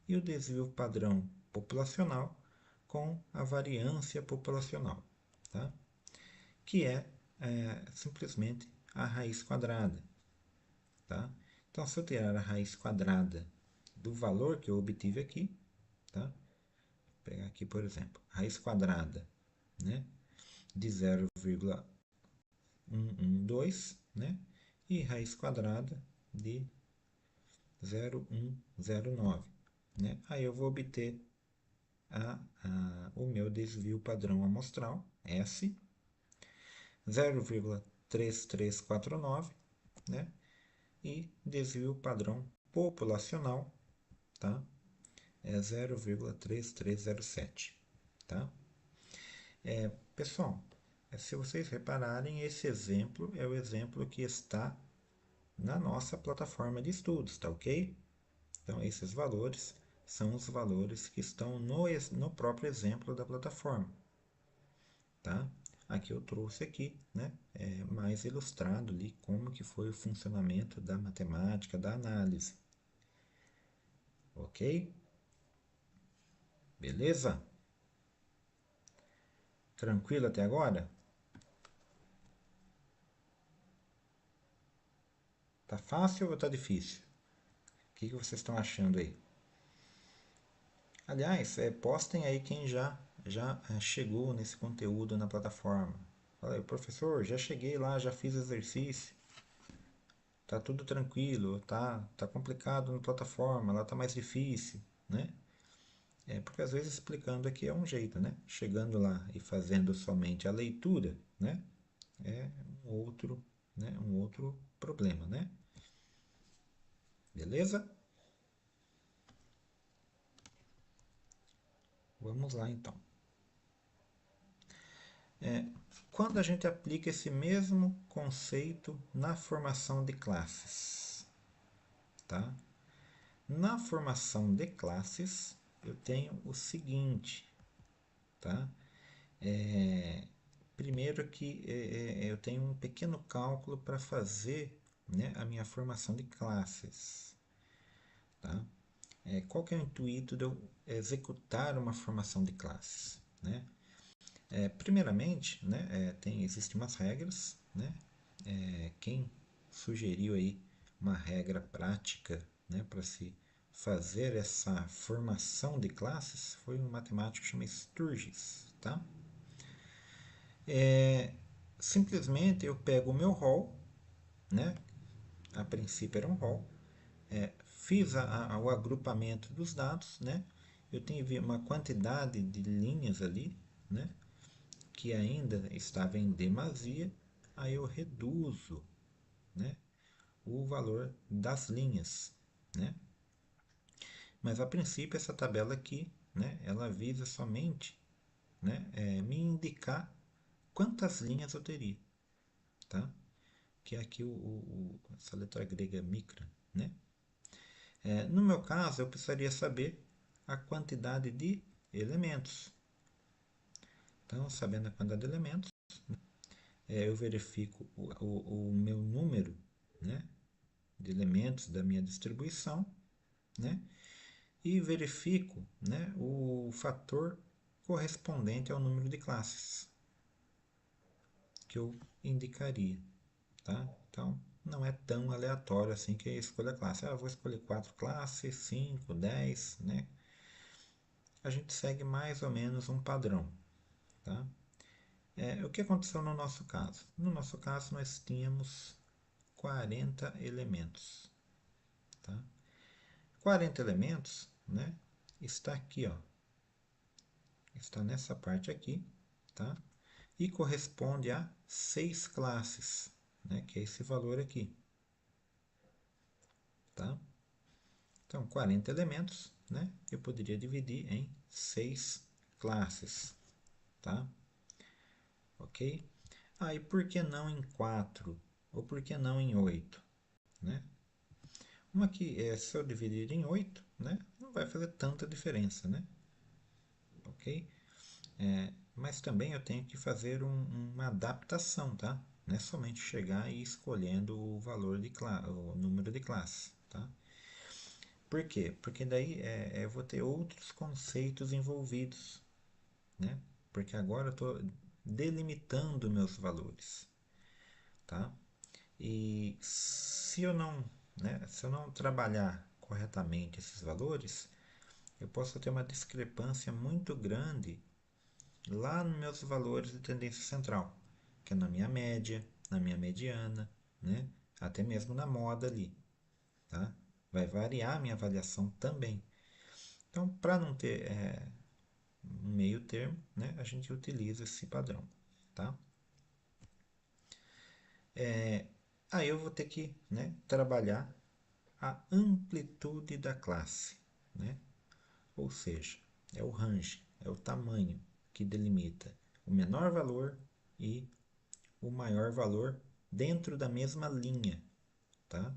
e o desvio padrão populacional com a variância populacional, tá? Que é simplesmente a raiz quadrada, tá? Então, se eu tirar a raiz quadrada do valor que eu obtive aqui, tá? Vou pegar aqui, por exemplo, raiz quadrada, né, de 0,112, né, e raiz quadrada de 0,109, né? Aí eu vou obter o meu desvio padrão amostral, S, 0,3349, né? E desvio padrão populacional, tá? É 0,3307, tá? Pessoal, se vocês repararem, esse exemplo é o exemplo que está na nossa plataforma de estudos, tá ok? Então, esses valores são os valores que estão no próprio exemplo da plataforma, tá? Aqui eu trouxe aqui, né, mais ilustrado ali como que foi o funcionamento da matemática, da análise. Ok? Beleza? Tranquilo até agora? Tá fácil ou tá difícil? O que vocês estão achando aí? Aliás, postem aí quem já chegou nesse conteúdo na plataforma. Fala aí, professor, já cheguei lá, já fiz exercício. Tá tudo tranquilo, tá complicado na plataforma, lá tá mais difícil, né? Porque às vezes explicando aqui é um jeito, né? Chegando lá e fazendo somente a leitura, né? É um outro problema, né? Beleza? Vamos lá então. Quando a gente aplica esse mesmo conceito na formação de classes, tá? Na formação de classes, eu tenho o seguinte, tá? Primeiro que eu tenho um pequeno cálculo para fazer, né, a minha formação de classes, tá? Qual que é o intuito de eu executar uma formação de classes, né? Primeiramente, né, existem umas regras, né? Quem sugeriu aí uma regra prática, né, para se fazer essa formação de classes foi um matemático chamado Sturgis, tá? Simplesmente eu pego o meu rol, né? A princípio era um rol. Fiz o agrupamento dos dados, né? Eu tenho uma quantidade de linhas ali, né? Que ainda estava em demasia, aí eu reduzo, né? O valor das linhas, né? Mas a princípio essa tabela aqui, né? Ela visa somente, né? Me indicar quantas linhas eu teria, tá? Que é aqui essa letra grega micra, né? No meu caso, eu precisaria saber a quantidade de elementos. Então, sabendo a quantidade de elementos, eu verifico o meu número, né, de elementos da minha distribuição, né, e verifico, né, o fator correspondente ao número de classes que eu indicaria. Tá? Então, não é tão aleatório assim que escolha a classe. Eu vou escolher 4 classes, 5, 10, né? A gente segue mais ou menos um padrão, tá? O que aconteceu no nosso caso? No nosso caso, nós tínhamos 40 elementos, tá? 40 elementos, né? Está aqui, ó. Está nessa parte aqui, tá? E corresponde a 6 classes, né? Que é esse valor aqui, tá? Então, 40 elementos, né? Eu poderia dividir em 6 classes, tá? Ok? E por que não em 4? Ou por que não em 8? Né? Uma que se eu dividir em 8, né? Não vai fazer tanta diferença, né? Ok? Mas também eu tenho que fazer uma adaptação, tá? Não é somente chegar e escolhendo o valor o número de classes, tá? Por quê? Porque daí eu vou ter outros conceitos envolvidos, né? Porque agora eu estou delimitando meus valores, tá? E se eu não trabalhar corretamente esses valores, eu posso ter uma discrepância muito grande lá nos meus valores de tendência central, que é na minha média, na minha mediana, né? Até mesmo na moda ali, tá? Vai variar a minha avaliação também. Então, para não ter um meio termo, né, a gente utiliza esse padrão, tá? Aí eu vou ter que, né, trabalhar a amplitude da classe, né? Ou seja, é o range, é o tamanho que delimita o menor valor e o maior valor dentro da mesma linha, tá?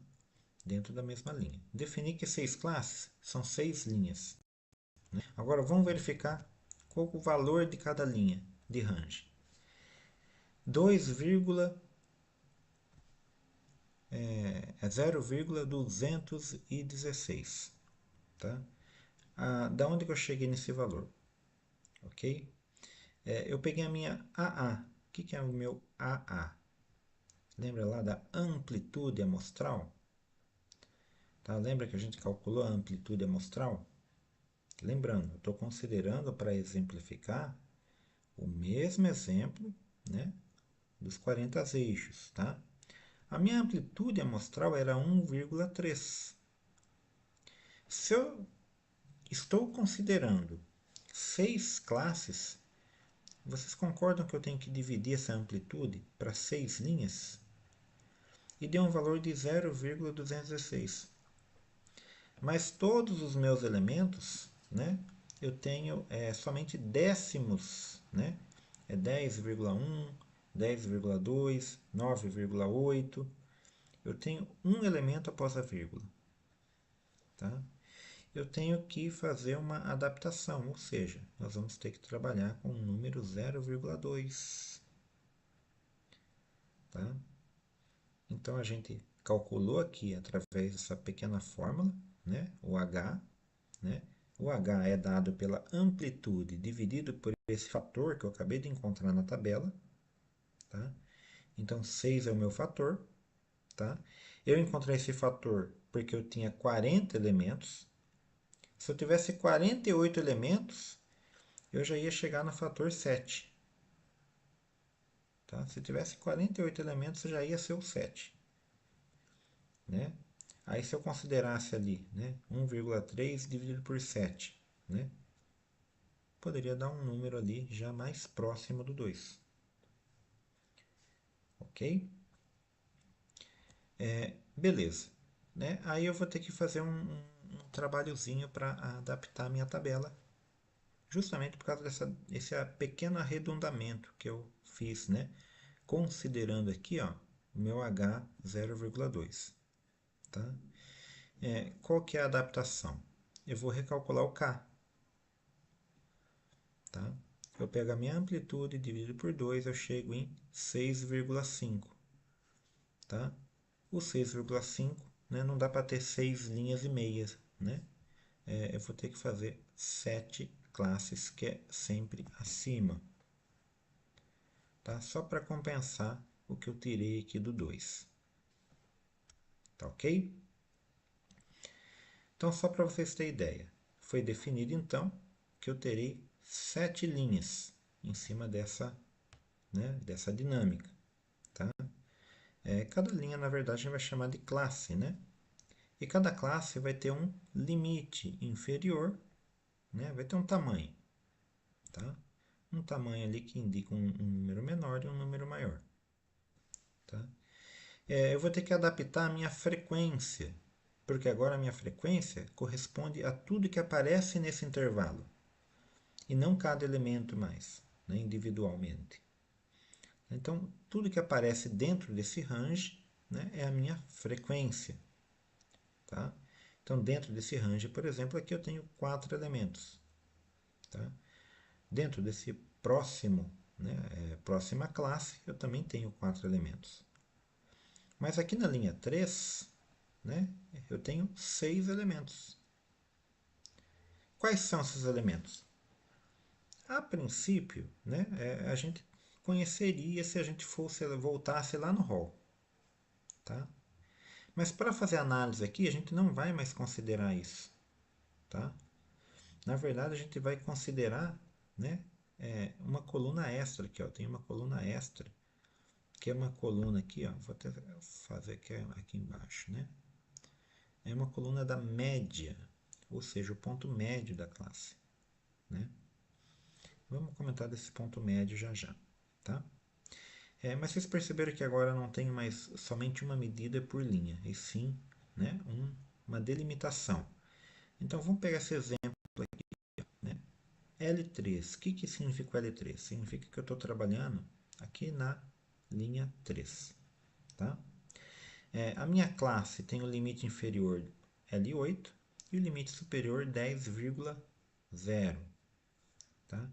Dentro da mesma linha. Definir que 6 classes são 6 linhas. Né? Agora vamos verificar qual o valor de cada linha de range. 0,216, tá? Da onde que eu cheguei nesse valor? Ok? Eu peguei a minha AA. O que é o meu AA? Lembra lá da amplitude amostral? Tá? Lembra que a gente calculou a amplitude amostral? Lembrando, eu estou considerando para exemplificar o mesmo exemplo, né, dos 40 eixos. Tá? A minha amplitude amostral era 1,3. Se eu estou considerando 6 classes, vocês concordam que eu tenho que dividir essa amplitude para 6 linhas? E deu um valor de 0,216. Mas todos os meus elementos, né, eu tenho somente décimos, né? É 10,1, 10,2, 9,8. Eu tenho um elemento após a vírgula, tá? Eu tenho que fazer uma adaptação, ou seja, nós vamos ter que trabalhar com o número 0,2, tá? Então a gente calculou aqui através dessa pequena fórmula, né, o H, né? O H é dado pela amplitude dividido por esse fator que eu acabei de encontrar na tabela, tá? Então 6 é o meu fator, tá? Eu encontrei esse fator porque eu tinha 40 elementos. Se eu tivesse 48 elementos, eu já ia chegar no fator 7. Tá? Se tivesse 48 elementos, já ia ser o 7. né? Aí se eu considerasse ali, né, 1,3 dividido por 7, né? Poderia dar um número ali já mais próximo do 2. Ok? Beleza. Né? Aí eu vou ter que fazer um trabalhozinho para adaptar a minha tabela, justamente por causa desse pequeno arredondamento que eu fiz, né? Considerando aqui, ó, o meu H 0,2. Tá? Qual que é a adaptação? Eu vou recalcular o K. Tá? Eu pego a minha amplitude, dividido por 2, eu chego em 6,5. Tá? O 6,5, né, não dá para ter 6 linhas e meias. Né? Eu vou ter que fazer 7 classes, que é sempre acima. Tá? Só para compensar o que eu tirei aqui do 2. Tá ok? Então, só para vocês terem ideia, foi definido então que eu terei 7 linhas em cima dessa, né, dessa dinâmica. Tá? Cada linha, na verdade, a gente vai chamar de classe, né? E cada classe vai ter um limite inferior, né? Vai ter um tamanho, tá? Um tamanho ali que indica um número menor e um número maior. Tá? Eu vou ter que adaptar a minha frequência, porque agora a minha frequência corresponde a tudo que aparece nesse intervalo, e não cada elemento mais, né, individualmente. Então, tudo que aparece dentro desse range, né, é a minha frequência. Tá? Então, dentro desse range, por exemplo, aqui eu tenho 4 elementos. Tá? Dentro desse próximo, né, próxima classe, eu também tenho 4 elementos. Mas aqui na linha 3, né, eu tenho 6 elementos. Quais são esses elementos? A princípio, né, a gente conheceria se a gente voltasse lá no rol. Tá? Mas para fazer análise aqui, a gente não vai mais considerar isso. Tá? Na verdade, a gente vai considerar, né, uma coluna extra aqui. Ó. Tem uma coluna extra, que é uma coluna aqui. Ó, vou até fazer aqui embaixo. Né? É uma coluna da média, ou seja, o ponto médio da classe. Né? Vamos comentar desse ponto médio já já. Tá? Mas vocês perceberam que agora não tem mais somente uma medida por linha, e sim, né, uma delimitação. Então vamos pegar esse exemplo aqui. Né? L3. O que significa o L3? Significa que eu estou trabalhando aqui na linha 3. Tá? A minha classe tem o limite inferior L8 e o limite superior 10,0. Tá?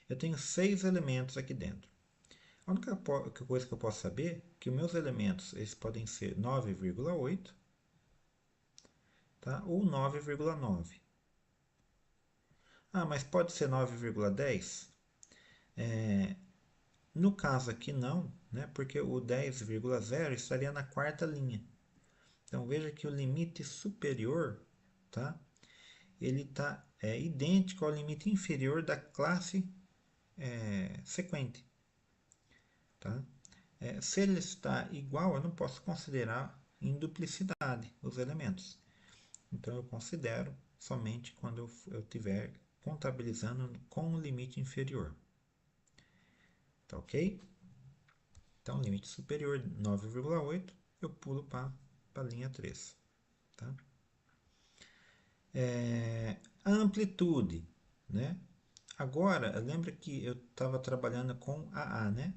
Eu tenho 6 elementos aqui dentro. A única coisa que eu posso saber é que os meus elementos eles podem ser 9,8, tá? Ou 9,9. Ah, mas pode ser 9,10? No caso aqui não, né? Porque o 10,0 estaria na quarta linha. Então veja que o limite superior, tá? Ele está idêntico ao limite inferior da classe sequente. Tá? Se ele está igual, eu não posso considerar em duplicidade os elementos. Então eu considero somente quando eu estiver contabilizando com o limite inferior. Tá ok? Então, limite superior 9,8, eu pulo para a linha 3. Tá? A amplitude. Né? Agora, lembra que eu estava trabalhando com AA, né?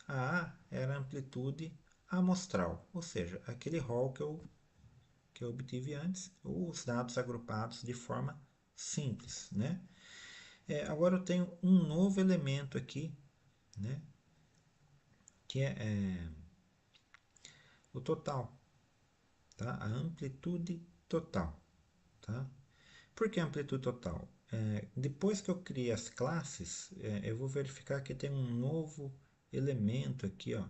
A A era a amplitude amostral, ou seja, aquele rol que eu obtive antes, os dados agrupados de forma simples. Né? Agora eu tenho um novo elemento aqui, né? Que é o total, tá? A amplitude total. Tá? Por que amplitude total? Depois que eu criei as classes, eu vou verificar que tem um novo elemento aqui, ó,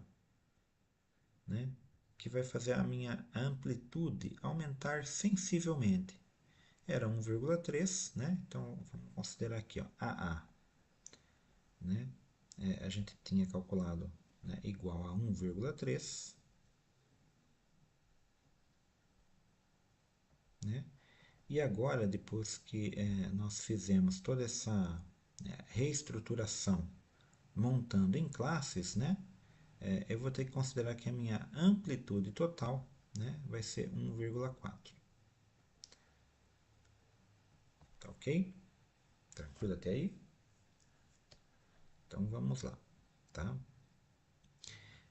né? Que vai fazer a minha amplitude aumentar sensivelmente. Era 1,3, né? Então vamos considerar aqui, ó, AA. Né? A gente tinha calculado, né, igual a 1,3. né? E agora, depois que nós fizemos toda essa reestruturação montando em classes, né? Eu vou ter que considerar que a minha amplitude total, né, vai ser 1,4. Tá ok? Tranquilo até aí? Então vamos lá, tá?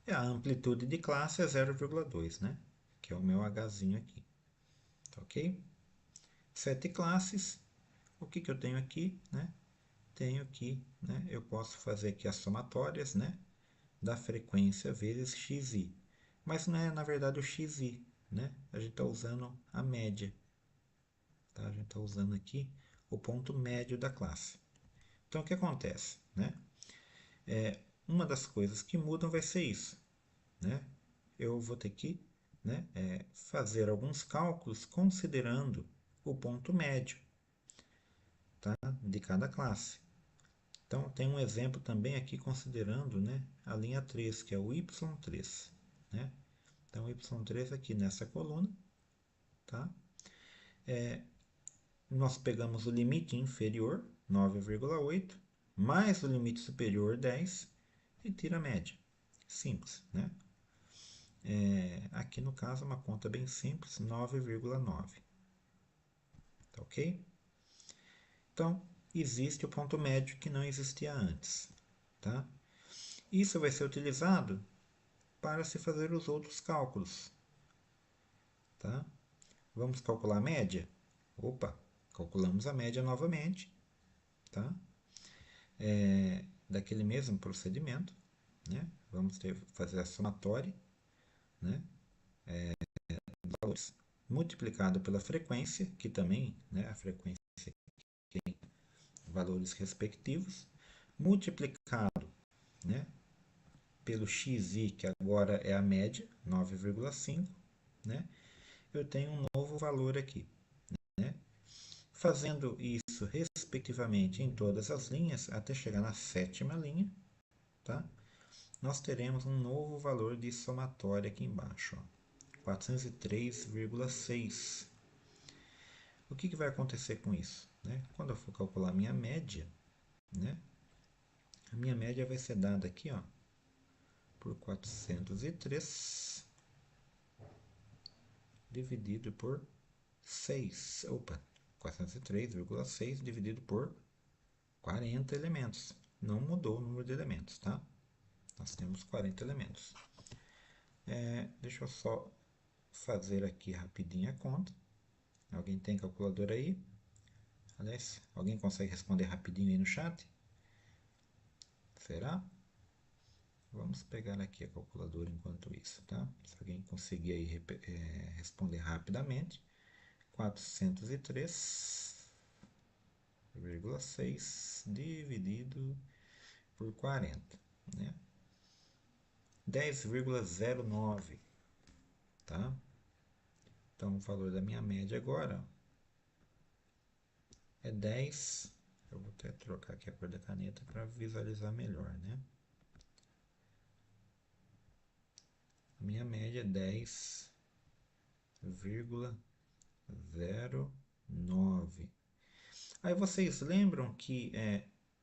A amplitude de classe é 0,2, né? Que é o meu Hzinho aqui, tá ok? 7 classes, o que eu tenho aqui, né? Tenho aqui, né? Eu posso fazer aqui as somatórias, né? Da frequência vezes xi. Mas não é, na verdade, o xi, né? A gente está usando a média, tá? A gente está usando aqui o ponto médio da classe. Então, o que acontece, né? Uma das coisas que mudam vai ser isso, né? Eu vou ter que, né, fazer alguns cálculos considerando o ponto médio, tá, de cada classe. Então, tem um exemplo também aqui considerando, né, a linha 3, que é o y3. Né? Então, y3 aqui nessa coluna. Tá? Nós pegamos o limite inferior, 9,8, mais o limite superior, 10, e tira a média. Simples. Né? Aqui no caso, uma conta bem simples, 9,9. Tá ok? Então, existe o ponto médio que não existia antes. Tá? Isso vai ser utilizado para se fazer os outros cálculos. Tá? Vamos calcular a média? Opa, calculamos a média novamente. Tá? Daquele mesmo procedimento. Né? Vamos fazer a somatória, né? Valores multiplicado pela frequência, que também, né, a frequência tem valores respectivos, multiplicado, né, pelo xi, que agora é a média, 9,5, né, eu tenho um novo valor aqui. Né? Fazendo isso respectivamente em todas as linhas, até chegar na sétima linha, tá? Nós teremos um novo valor de somatória aqui embaixo, 403,6. O que vai acontecer com isso? Né? Quando eu for calcular a minha média, né? A minha média vai ser dada aqui, ó, por 403 dividido por 6. Opa, 403,6 dividido por 40 elementos. Não mudou o número de elementos, tá? Nós temos 40 elementos. Deixa eu só fazer aqui rapidinho a conta. Alguém tem calculadora aí? Aliás, alguém consegue responder rapidinho aí no chat? Será? Vamos pegar aqui a calculadora enquanto isso, tá? Se alguém conseguir aí responder rapidamente. 403,6 dividido por 40, né? 10,09, tá? Então, o valor da minha média agora é 10. Eu vou até trocar aqui a cor da caneta para visualizar melhor, né? A minha média é 10,09. Aí vocês lembram que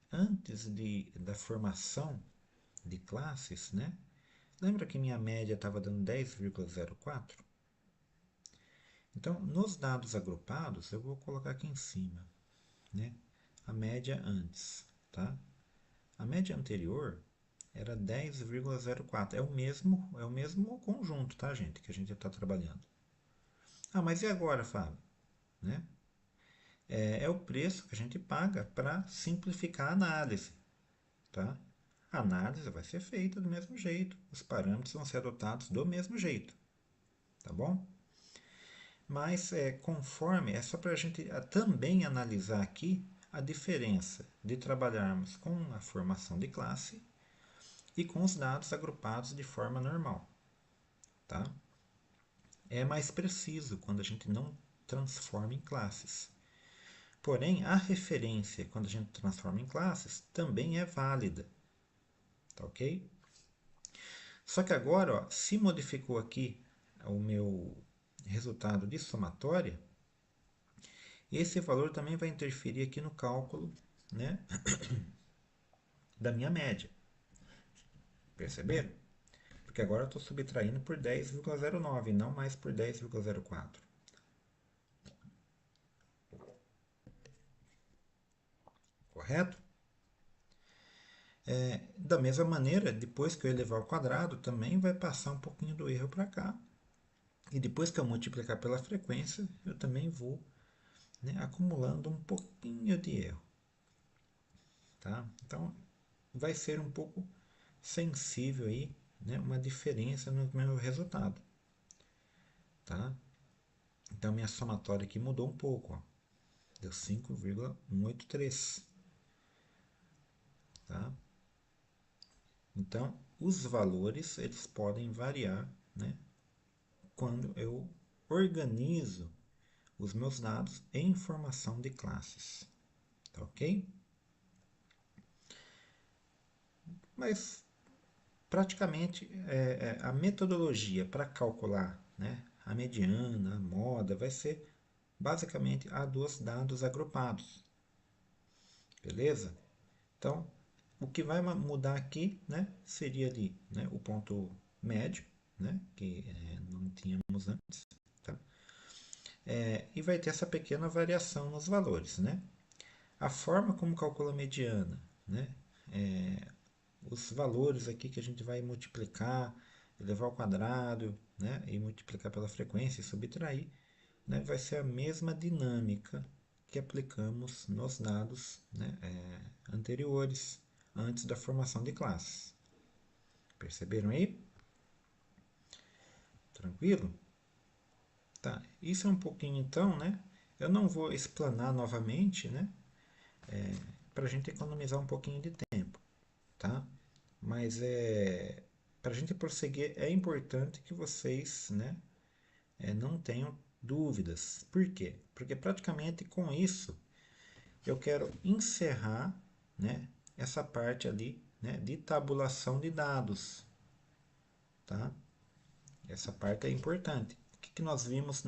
antes da formação de classes, né? Lembra que minha média estava dando 10,04? Então, nos dados agrupados, eu vou colocar aqui em cima, né? A média antes, tá? A média anterior era 10,04. É o mesmo conjunto, tá, gente? Que a gente está trabalhando. Ah, mas e agora, Fábio? Né? É o preço que a gente paga para simplificar a análise, tá? A análise vai ser feita do mesmo jeito, os parâmetros vão ser adotados do mesmo jeito, tá bom? Mas conforme, é só para a gente também analisar aqui a diferença de trabalharmos com a formação de classe e com os dados agrupados de forma normal, tá? É mais preciso quando a gente não transforma em classes. Porém, a referência, quando a gente transforma em classes, também é válida. Tá ok? Só que agora, ó, se modificou aqui o meu resultado de somatória, Esse valor também vai interferir aqui no cálculo, né, da minha média. Perceberam? Porque agora eu estou subtraindo por 10,09, não mais por 10,04. Correto? Da mesma maneira, depois que eu elevar ao quadrado, também vai passar um pouquinho do erro para cá. E depois que eu multiplicar pela frequência, eu também vou, né, acumulando um pouquinho de erro. Tá? Então, vai ser um pouco sensível aí, né, uma diferença no meu resultado. Tá? Então, minha somatória aqui mudou um pouco. Ó. Deu 5,183. Tá? Então, os valores eles podem variar, né, quando eu organizo os meus dados em formação de classes. Tá ok? Mas praticamente a metodologia para calcular, né, a mediana, a moda, vai ser basicamente a dos dados agrupados. Beleza? Então, o que vai mudar aqui, né, seria ali, né, o ponto médio, né, que não tínhamos antes. Tá? E vai ter essa pequena variação nos valores. Né? A forma como calcula a mediana, né, os valores aqui que a gente vai multiplicar, elevar ao quadrado, né, e multiplicar pela frequência e subtrair, né, vai ser a mesma dinâmica que aplicamos nos dados, né, anteriores, antes da formação de classes. Perceberam aí? Tranquilo? Tá, isso é um pouquinho então, né? Eu não vou explanar novamente, né? Para a gente economizar um pouquinho de tempo, tá? Mas para a gente prosseguir é importante que vocês, né, não tenham dúvidas. Por quê? Porque praticamente com isso eu quero encerrar, né, essa parte ali, né, de tabulação de dados, tá? Essa parte é importante. O que nós vimos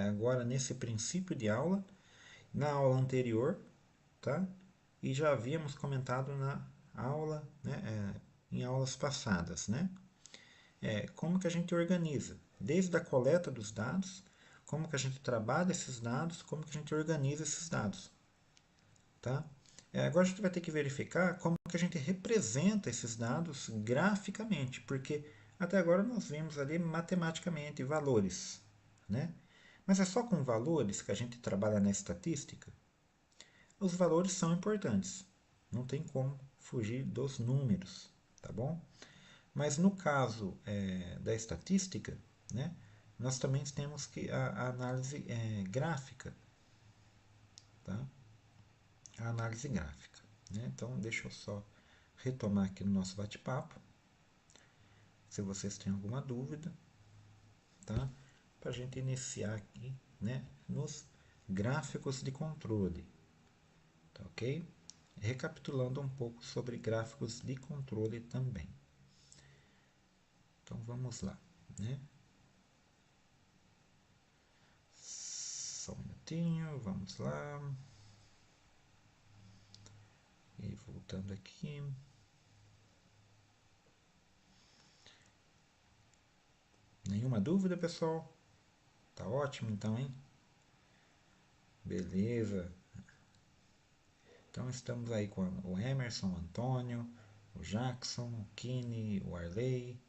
agora nesse princípio de aula, na aula anterior, tá? E já havíamos comentado na aula, né, em aulas passadas, né? Como que a gente organiza, desde a coleta dos dados, como que a gente trabalha esses dados, como que a gente organiza esses dados, tá? Agora a gente vai ter que verificar como que a gente representa esses dados graficamente, porque até agora nós vimos ali matematicamente valores, né? Mas é só com valores que a gente trabalha na estatística? Os valores são importantes, não tem como fugir dos números, tá bom? Mas no caso da estatística, né, nós também temos que a análise gráfica, tá? A análise gráfica. Né? Então, deixa eu só retomar aqui no nosso bate-papo, se vocês têm alguma dúvida, tá? Para a gente iniciar aqui, né, nos gráficos de controle, tá ok? Recapitulando um pouco sobre gráficos de controle também. Então vamos lá, né? Só um minutinho, vamos lá. E voltando aqui. Nenhuma dúvida, pessoal? Tá ótimo então, hein? Beleza. Então estamos aí com o Emerson, o Antônio, o Jackson, o Kine, o Arley,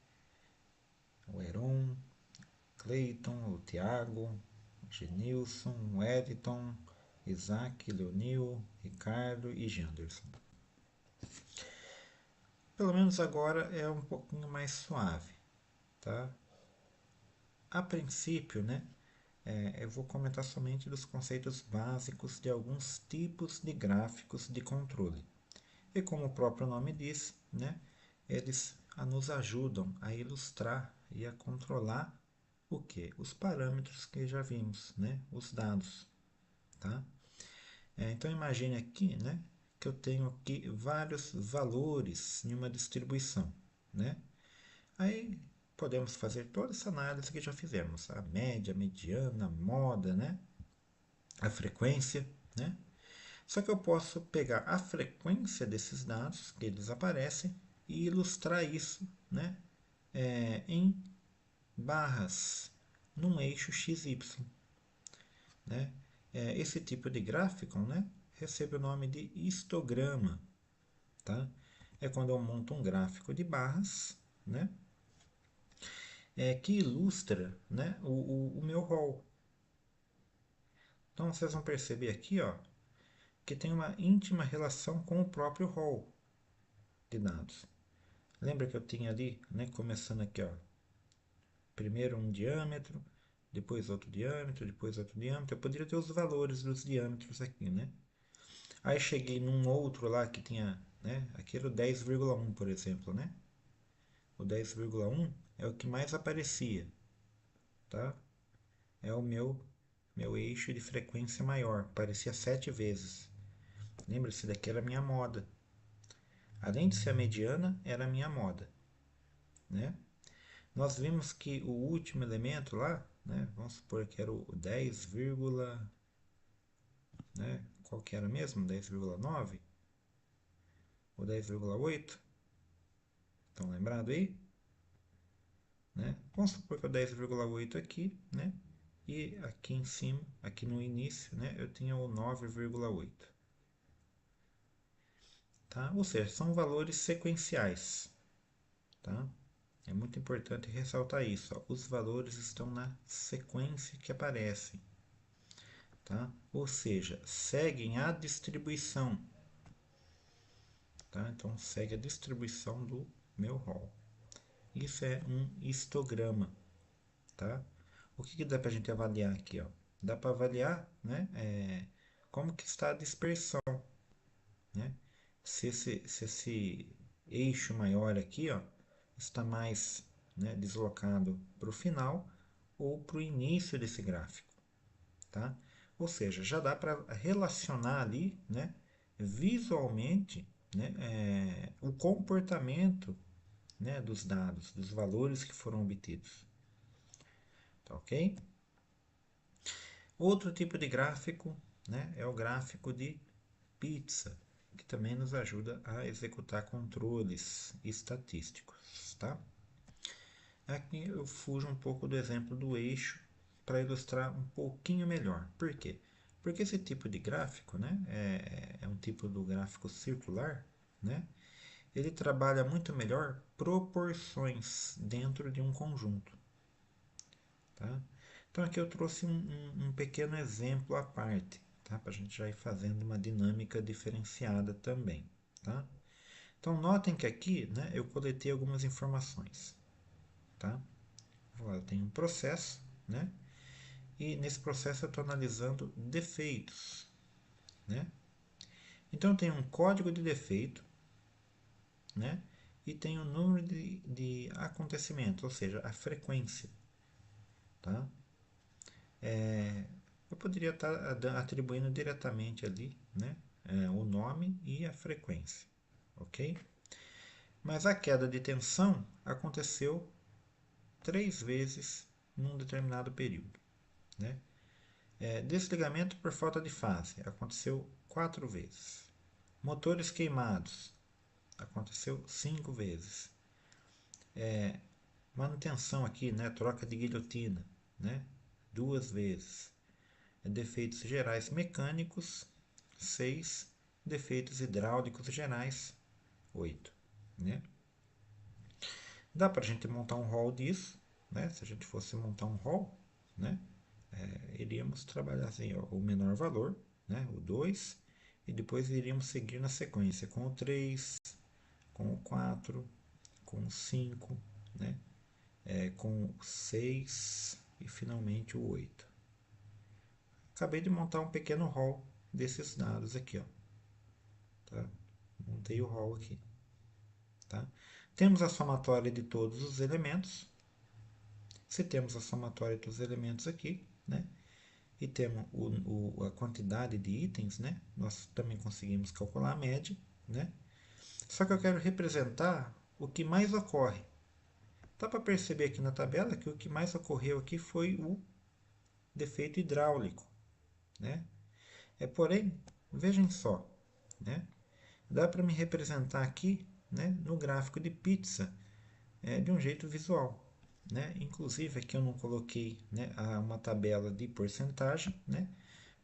o Heron, Cleiton, o Thiago, o Genilson, o Editon, Isaac, Leonil, Ricardo e Janderson. Pelo menos agora é um pouquinho mais suave, tá? A princípio, né, eu vou comentar somente dos conceitos básicos de alguns tipos de gráficos de controle. E como o próprio nome diz, né, eles nos ajudam a ilustrar e a controlar o que? Os parâmetros que já vimos, né, os dados. Tá? Então imagine aqui, né, que eu tenho aqui vários valores em uma distribuição. Né? Aí podemos fazer toda essa análise que já fizemos, a média, a mediana, a moda, né? a frequência, né? Só que eu posso pegar a frequência desses dados que eles aparecem e ilustrar isso, né, em barras num eixo XY, né? Esse tipo de gráfico, né, recebe o nome de histograma, tá? É quando eu monto um gráfico de barras, né, que ilustra, né, o meu rol. Então vocês vão perceber aqui, ó, que tem uma íntima relação com o próprio rol de dados. Lembra que eu tinha ali, né, começando aqui, ó, primeiro um diâmetro, depois outro diâmetro, depois outro diâmetro. Eu poderia ter os valores dos diâmetros aqui, né? Aí cheguei num outro lá que tinha, né, aqui era o 10,1, por exemplo, né? O 10,1 é o que mais aparecia, tá? É o meu eixo de frequência maior, aparecia 7 vezes. Lembra-se, daqui era a minha moda. Além de ser a mediana, era a minha moda, né? Nós vimos que o último elemento lá, né, vamos supor que era o 10, né, qual que era mesmo? 10,9 ou 10,8? Estão lembrados aí? Né? Vamos supor que é o 10,8 aqui, né? E aqui em cima, aqui no início, né, eu tinha o 9,8. Tá? Ou seja, são valores sequenciais. Tá? É muito importante ressaltar isso. Ó. Os valores estão na sequência que aparecem. Tá? Ou seja, seguem a distribuição. Tá? Então, segue a distribuição do meu rol. Isso é um histograma. Tá? O que dá para a gente avaliar aqui? Ó? Dá para avaliar, né, como que está a dispersão. Né? Se esse eixo maior aqui, ó, está mais, né, deslocado para o final ou para o início desse gráfico. Tá? Ou seja, já dá para relacionar ali, né, visualmente, né, o comportamento, né, dos dados, dos valores que foram obtidos. Tá ok? Outro tipo de gráfico, né, é o gráfico de pizza, que também nos ajuda a executar controles estatísticos. Tá? Aqui eu fujo um pouco do exemplo do eixo para ilustrar um pouquinho melhor. Por quê? Porque esse tipo de gráfico, né, é um tipo do gráfico circular, né, ele trabalha muito melhor proporções dentro de um conjunto. Tá? Então aqui eu trouxe um pequeno exemplo à parte, tá? Para a gente já ir fazendo uma dinâmica diferenciada também. Tá? Então notem que aqui, né, eu coletei algumas informações. Tá? Eu tenho um processo, né? E nesse processo eu estou analisando defeitos, né? Então eu tenho um código de defeito, né? E tenho o número de acontecimentos, ou seja, a frequência, tá? Eu poderia estar atribuindo diretamente ali, né? O nome e a frequência, ok? Mas a queda de tensão aconteceu 3 vezes num determinado período, né? Desligamento por falta de fase aconteceu 4 vezes. Motores queimados aconteceu 5 vezes. Manutenção aqui, né? Troca de guilhotina, né? 2 vezes. Defeitos gerais mecânicos, 6. Defeitos hidráulicos gerais, 8. Né? Dá para a gente montar um rol disso, né? Se a gente fosse montar um rol, né? Iríamos trabalhar assim, ó, o menor valor, né? O 2, e depois iríamos seguir na sequência com o 3, com o 4, com o 5, né? Com o 6 e finalmente o 8. Acabei de montar um pequeno rol desses dados aqui, ó. Tá? Montei o rol aqui. Tá? Temos a somatória de todos os elementos. Se temos a somatória dos elementos aqui, né? E temos a quantidade de itens, né? Nós também conseguimos calcular a média, né? Só que eu quero representar o que mais ocorre. Dá para perceber aqui na tabela que o que mais ocorreu aqui foi o defeito hidráulico. né? Porém, vejam só, né? Dá para me representar aqui, né, no gráfico de pizza, de um jeito visual, né? Inclusive aqui eu não coloquei, né, uma tabela de porcentagem, né?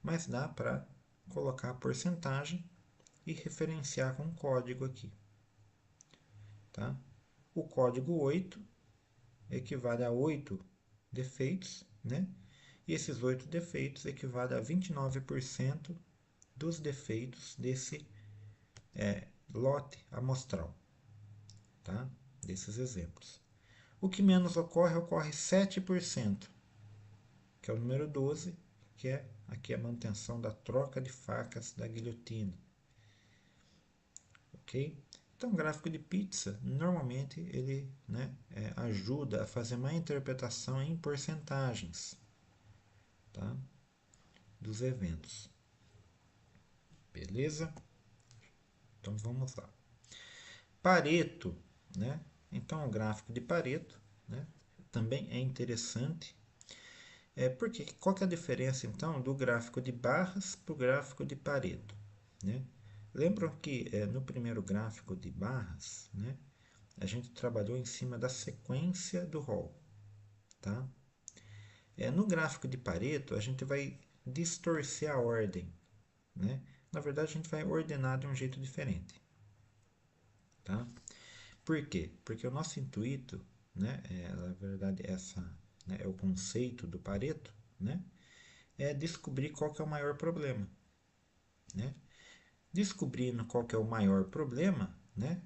Mas dá para colocar a porcentagem e referenciar com um código aqui, tá? O código 8 equivale a 8 defeitos, né? E esses 8 defeitos equivalem a 29% dos defeitos desse lote amostral, tá? Desses exemplos. O que menos ocorre 7%, que é o número 12, que é aqui a manutenção da troca de facas da guilhotina, ok? Então, o gráfico de pizza, normalmente, ele, né, ajuda a fazer uma interpretação em porcentagens, tá, dos eventos. Beleza? Então, vamos lá. Pareto, né? Então, o gráfico de Pareto, né, também é interessante. Porque qual que é a diferença, então, do gráfico de barras para o gráfico de Pareto, né? Lembram que no primeiro gráfico de barras, né, a gente trabalhou em cima da sequência do rol, tá? No gráfico de Pareto, a gente vai distorcer a ordem, né? Na verdade, a gente vai ordenar de um jeito diferente, tá? Por quê? Porque o nosso intuito, né, na verdade, essa, né, é o conceito do Pareto, né, é descobrir qual que é o maior problema, né? Descobrindo qual que é o maior problema, né,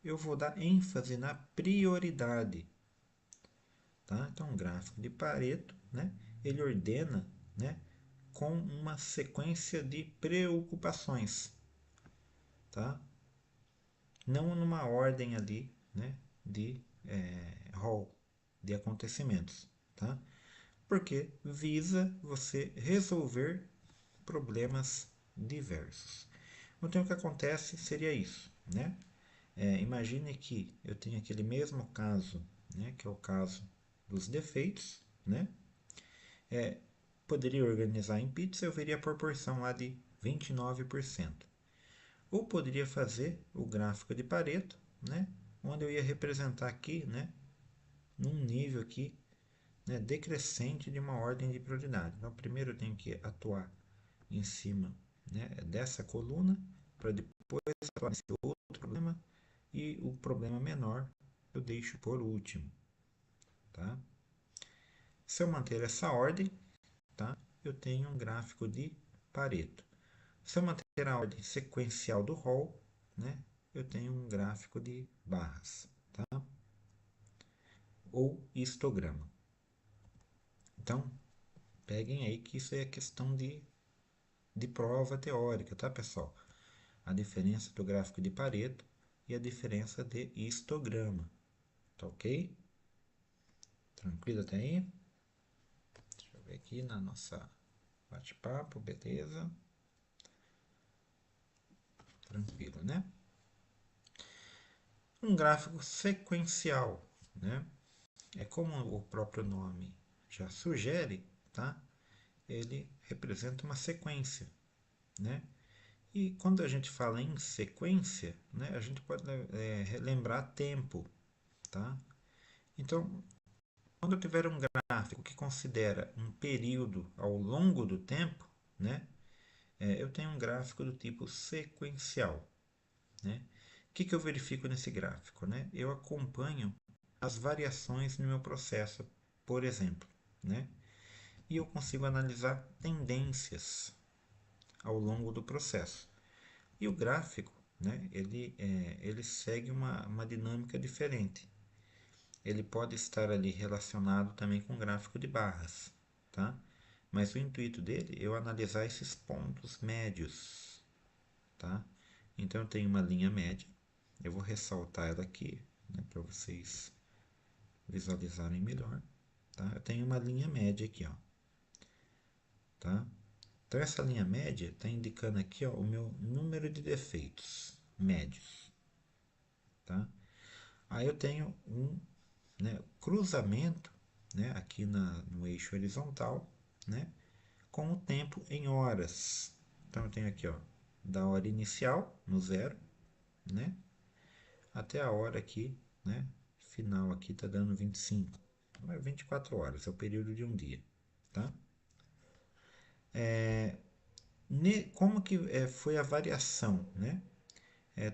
eu vou dar ênfase na prioridade, tá? Então, o gráfico de Pareto, né, ele ordena, né, com uma sequência de preocupações, tá? Não numa ordem ali, né, de rol de acontecimentos, tá? Porque visa você resolver problemas diversos. Então, o que acontece seria isso, né? Imagine que eu tenho aquele mesmo caso, né, que é o caso dos defeitos, né? Poderia organizar em pizza, eu veria a proporção lá de 29%. Ou poderia fazer o gráfico de Pareto, né, onde eu ia representar aqui, né, num nível aqui, né, decrescente de uma ordem de prioridade. Então, primeiro eu tenho que atuar em cima, né, dessa coluna, para depois atuar nesse outro problema, e o problema menor eu deixo por último, tá? Se eu manter essa ordem, tá, eu tenho um gráfico de Pareto. Se eu manter a ordem sequencial do rol, né, eu tenho um gráfico de barras, tá? Ou histograma. Então, peguem aí que isso é questão de prova teórica, tá, pessoal? A diferença do gráfico de Pareto e a diferença de histograma, tá ok? Tranquilo até aí? Deixa eu ver aqui na nossa bate-papo, beleza? Tranquilo, né? Um gráfico sequencial, né? É como o próprio nome já sugere, tá? Ele representa uma sequência, né? E quando a gente fala em sequência, né, a gente pode relembrar tempo, tá? Então, quando eu tiver um gráfico que considera um período ao longo do tempo, né, eu tenho um gráfico do tipo sequencial, né? O que eu verifico nesse gráfico, né? Eu acompanho as variações no meu processo, por exemplo, né? E eu consigo analisar tendências ao longo do processo. E o gráfico, né, ele segue uma dinâmica diferente. Ele pode estar ali relacionado também com gráfico de barras, tá? Mas o intuito dele é eu analisar esses pontos médios, tá? Então eu tenho uma linha média, eu vou ressaltar ela aqui, né, para vocês visualizarem melhor, tá? Eu tenho uma linha média aqui, ó, tá? Então essa linha média está indicando aqui, ó, o meu número de defeitos médios, tá? Aí eu tenho um, né, cruzamento, né, aqui no eixo horizontal, né, com o tempo em horas. Então eu tenho aqui, ó, da hora inicial, no zero, né? Até a hora aqui, né? Final aqui está dando 25. Então é 24 horas, é o período de um dia, tá? Como que foi a variação, né?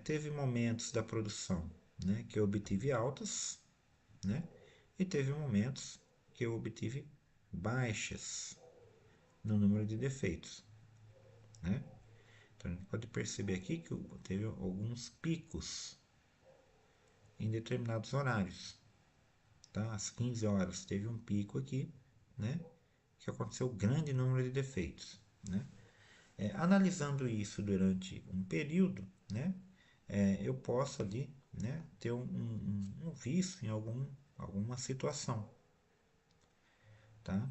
Teve momentos da produção, né, que eu obtive altas, né? E teve momentos que eu obtive baixas no número de defeitos, né? Então a gente pode perceber aqui que teve alguns picos em determinados horários, tá? Às 15 horas teve um pico aqui, né? Que aconteceu um grande número de defeitos, né? Analisando isso durante um período, né? Eu posso ali, né, ter um vício em alguma situação, tá?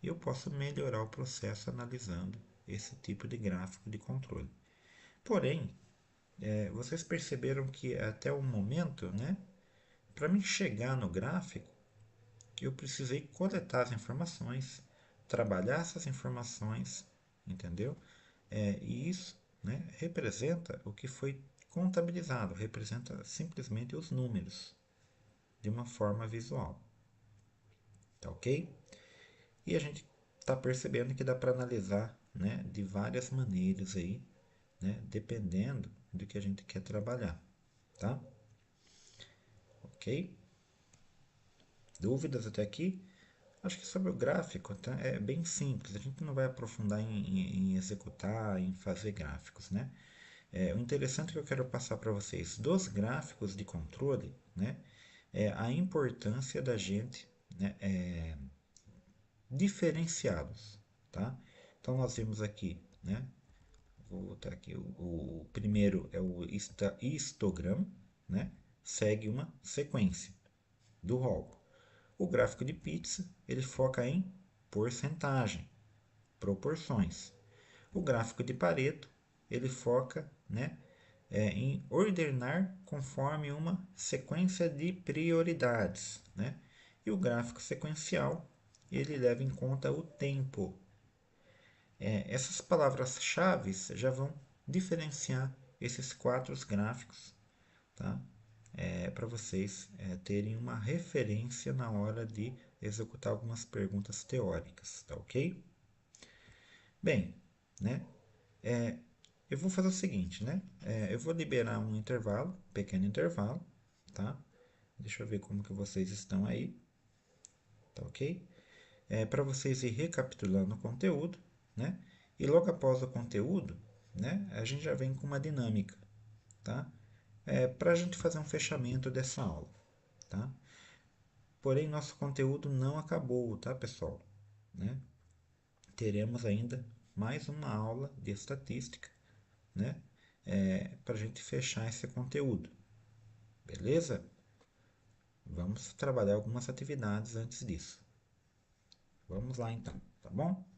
E eu posso melhorar o processo analisando esse tipo de gráfico de controle. Porém, vocês perceberam que até o momento, né, para mim chegar no gráfico, eu precisei coletar as informações, trabalhar essas informações, entendeu? E isso, né, representa o que foi contabilizado, representa simplesmente os números de uma forma visual, tá ok? E a gente está percebendo que dá para analisar, né, de várias maneiras aí, né, dependendo do que a gente quer trabalhar, tá? Ok? Dúvidas até aqui? Acho que sobre o gráfico, tá? É bem simples. A gente não vai aprofundar em executar, em fazer gráficos, né? O interessante que eu quero passar para vocês dos gráficos de controle, né? É a importância da gente, né, diferenciá-los, tá? Então nós vemos aqui, né? Vou botar aqui o primeiro é o histograma, né? Segue uma sequência do rol. O gráfico de pizza ele foca em porcentagem, proporções. O gráfico de Pareto ele foca, né, em ordenar conforme uma sequência de prioridades, né? E o gráfico sequencial ele leva em conta o tempo. Essas palavras-chave já vão diferenciar esses quatro gráficos, tá? Para vocês terem uma referência na hora de executar algumas perguntas teóricas, tá ok? Bem, né? Eu vou fazer o seguinte, né? Eu vou liberar um intervalo, um pequeno intervalo, tá? Deixa eu ver como que vocês estão aí, tá ok? Para vocês ir recapitulando o conteúdo, né? E logo após o conteúdo, né? A gente já vem com uma dinâmica, tá? Para a gente fazer um fechamento dessa aula, tá? Porém, nosso conteúdo não acabou, tá, pessoal? Né? Teremos ainda mais uma aula de estatística, né? Para a gente fechar esse conteúdo, beleza? Vamos trabalhar algumas atividades antes disso. Vamos lá então, tá bom?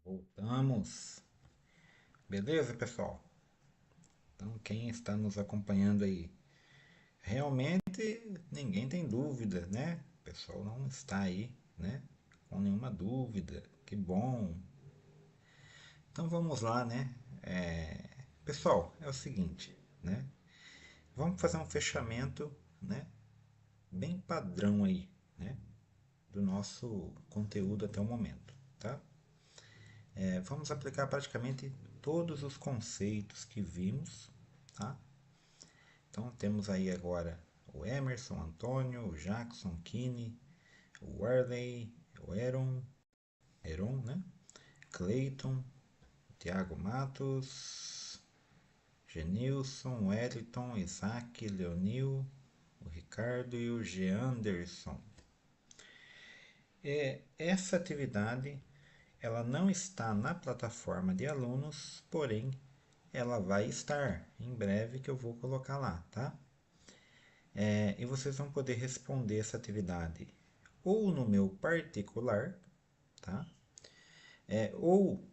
Voltamos. Beleza, pessoal? Então, quem está nos acompanhando aí, realmente ninguém tem dúvida, né? O pessoal não está aí, né? Com nenhuma dúvida. Que bom. Então vamos lá, né? Pessoal, é o seguinte, né? Vamos fazer um fechamento, né? Bem padrão aí, né? Do nosso conteúdo até o momento, tá? Vamos aplicar praticamente todos os conceitos que vimos, tá? Então temos aí agora o Emerson, Antônio, o Jackson, Kine, o Warley, o Heron, né? Clayton, Thiago Matos, Genilson, Wellington, Isaac, Leonil, o Ricardo e o Geanderson. Essa atividade ela não está na plataforma de alunos, porém ela vai estar em breve que eu vou colocar lá, tá? E vocês vão poder responder essa atividade ou no meu particular, tá? Ou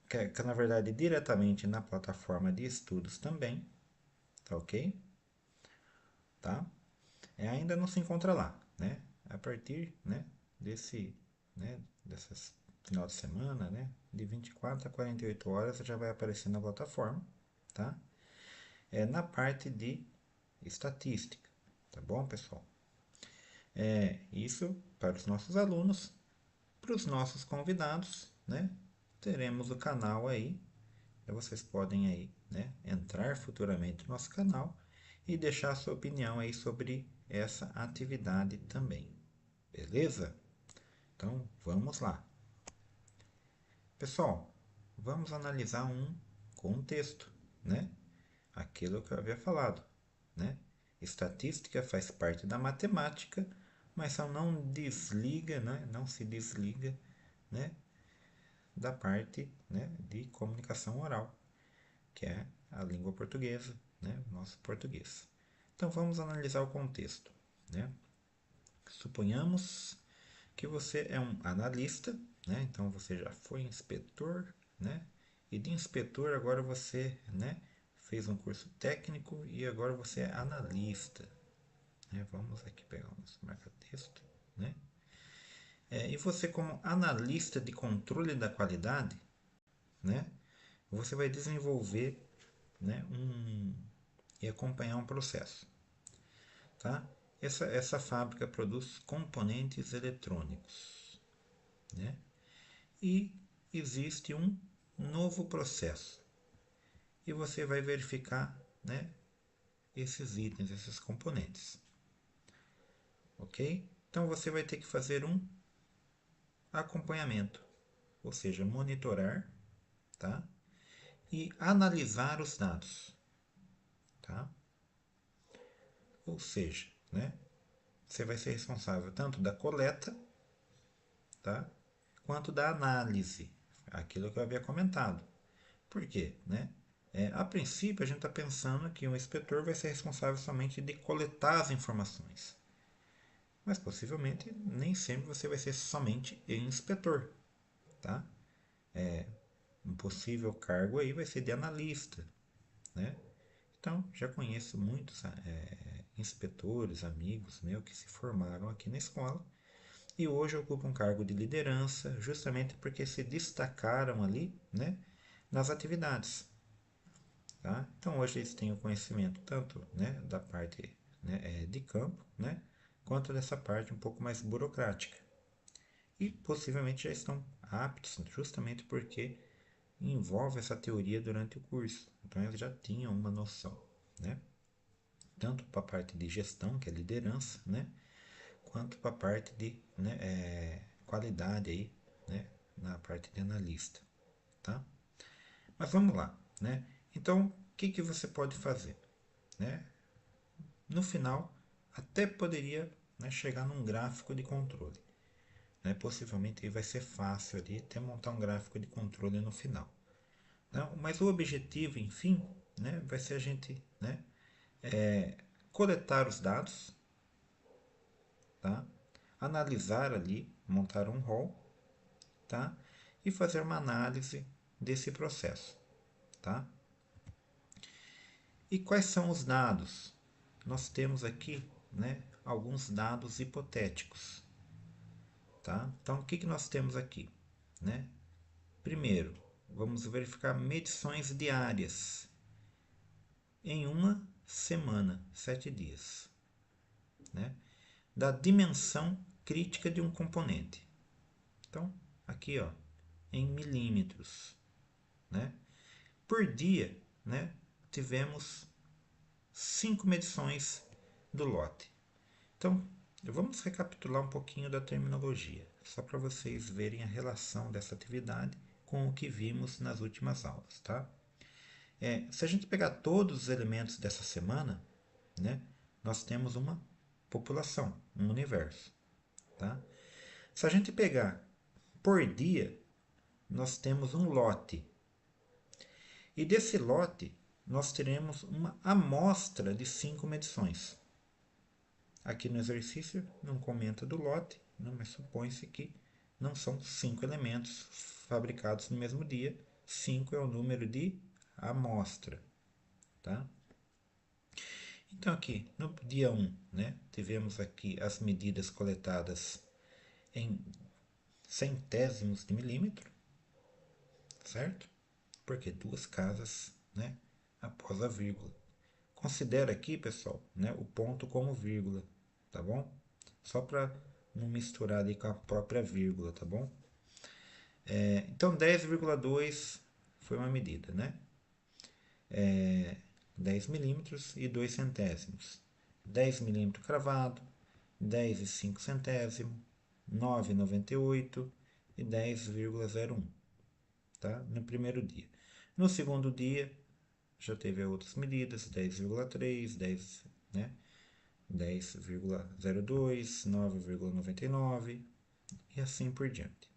que na verdade diretamente na plataforma de estudos também, tá ok? Tá? Ainda não se encontra lá, né? A partir, né, dessas final de semana, né, de 24 a 48 horas já vai aparecer na plataforma, tá? Na parte de estatística, tá bom, pessoal? Isso para os nossos alunos, para os nossos convidados, né? Teremos o canal aí, vocês podem aí, né, entrar futuramente no nosso canal e deixar a sua opinião aí sobre essa atividade também. Beleza? Então, vamos lá. Pessoal, vamos analisar um contexto, né? Aquilo que eu havia falado, né? Estatística faz parte da matemática, mas só não desliga, né? Não se desliga, né? Da parte, né, de comunicação oral, que é a língua portuguesa, né? Nosso português. Então vamos analisar o contexto, né? Suponhamos que você é um analista, né? Então você já foi inspetor, né? E de inspetor agora você, né, fez um curso técnico e agora você é analista, né? Vamos aqui pegar o nosso marca-texto, né? E você como analista de controle da qualidade, né? Você vai desenvolver, né, e acompanhar um processo, tá? Essa fábrica produz componentes eletrônicos, né? E existe um novo processo. E você vai verificar, né, esses itens, esses componentes. Ok? Então você vai ter que fazer um acompanhamento, ou seja, monitorar, tá? E analisar os dados, tá? Ou seja, né, você vai ser responsável tanto da coleta, tá? Quanto da análise, aquilo que eu havia comentado. Por quê? Né? A princípio, a gente está pensando que o inspetor vai ser responsável somente de coletar as informações. Mas possivelmente nem sempre você vai ser somente inspetor. Tá? Um possível cargo aí vai ser de analista. Né? Então, já conheço muitos inspetores, amigos meus que se formaram aqui na escola e hoje ocupam um cargo de liderança justamente porque se destacaram ali, né, nas atividades. Tá? Então hoje eles têm o conhecimento tanto, né, da parte, né, de campo, né, quanto dessa parte um pouco mais burocrática. E possivelmente já estão aptos, justamente porque envolve essa teoria durante o curso. Então eles já tinham uma noção, né? Tanto para a parte de gestão, que é liderança, né, quanto para a parte de, né, qualidade aí, né, na parte de analista, tá? Mas vamos lá, né? Então, o que que você pode fazer, né? No final, até poderia, né, chegar num gráfico de controle. Né? Possivelmente vai ser fácil ali até montar um gráfico de controle no final. Não, mas o objetivo, enfim, né, vai ser a gente, né, coletar os dados, tá? Analisar ali, montar um rol, tá? e fazer uma análise desse processo, tá? E quais são os dados? Nós temos aqui, né, alguns dados hipotéticos, tá? Então, o que nós temos aqui, né? Primeiro, vamos verificar medições diárias em uma semana, 7 dias, né? Da dimensão crítica de um componente. Então, aqui, ó, em milímetros, né? Por dia, né, tivemos 5 medições do lote. Então, vamos recapitular um pouquinho da terminologia, só para vocês verem a relação dessa atividade com o que vimos nas últimas aulas, tá? Se a gente pegar todos os elementos dessa semana, né, nós temos uma população, um universo, tá? Se a gente pegar por dia, nós temos um lote. E desse lote, nós teremos uma amostra de 5 medições. Aqui no exercício não comenta do lote, não, mas supõe-se que não são 5 elementos fabricados no mesmo dia. 5 é o número de amostra. Tá? Então aqui, no dia 1, né, tivemos aqui as medidas coletadas em centésimos de milímetro, certo? Porque duas casas, né, após a vírgula. Considera aqui, pessoal, né, o ponto como vírgula, tá bom? Só para não misturar ali com a própria vírgula, tá bom? Então, 10,2 foi uma medida, né? 10 milímetros e 2 centésimos. 10 milímetros cravado, 10 e 5 centésimos, 9,98 e 10,01, tá? No primeiro dia. No segundo dia, já teve outras medidas, 10,3, 10, né? 10,02, 9,99 e assim por diante.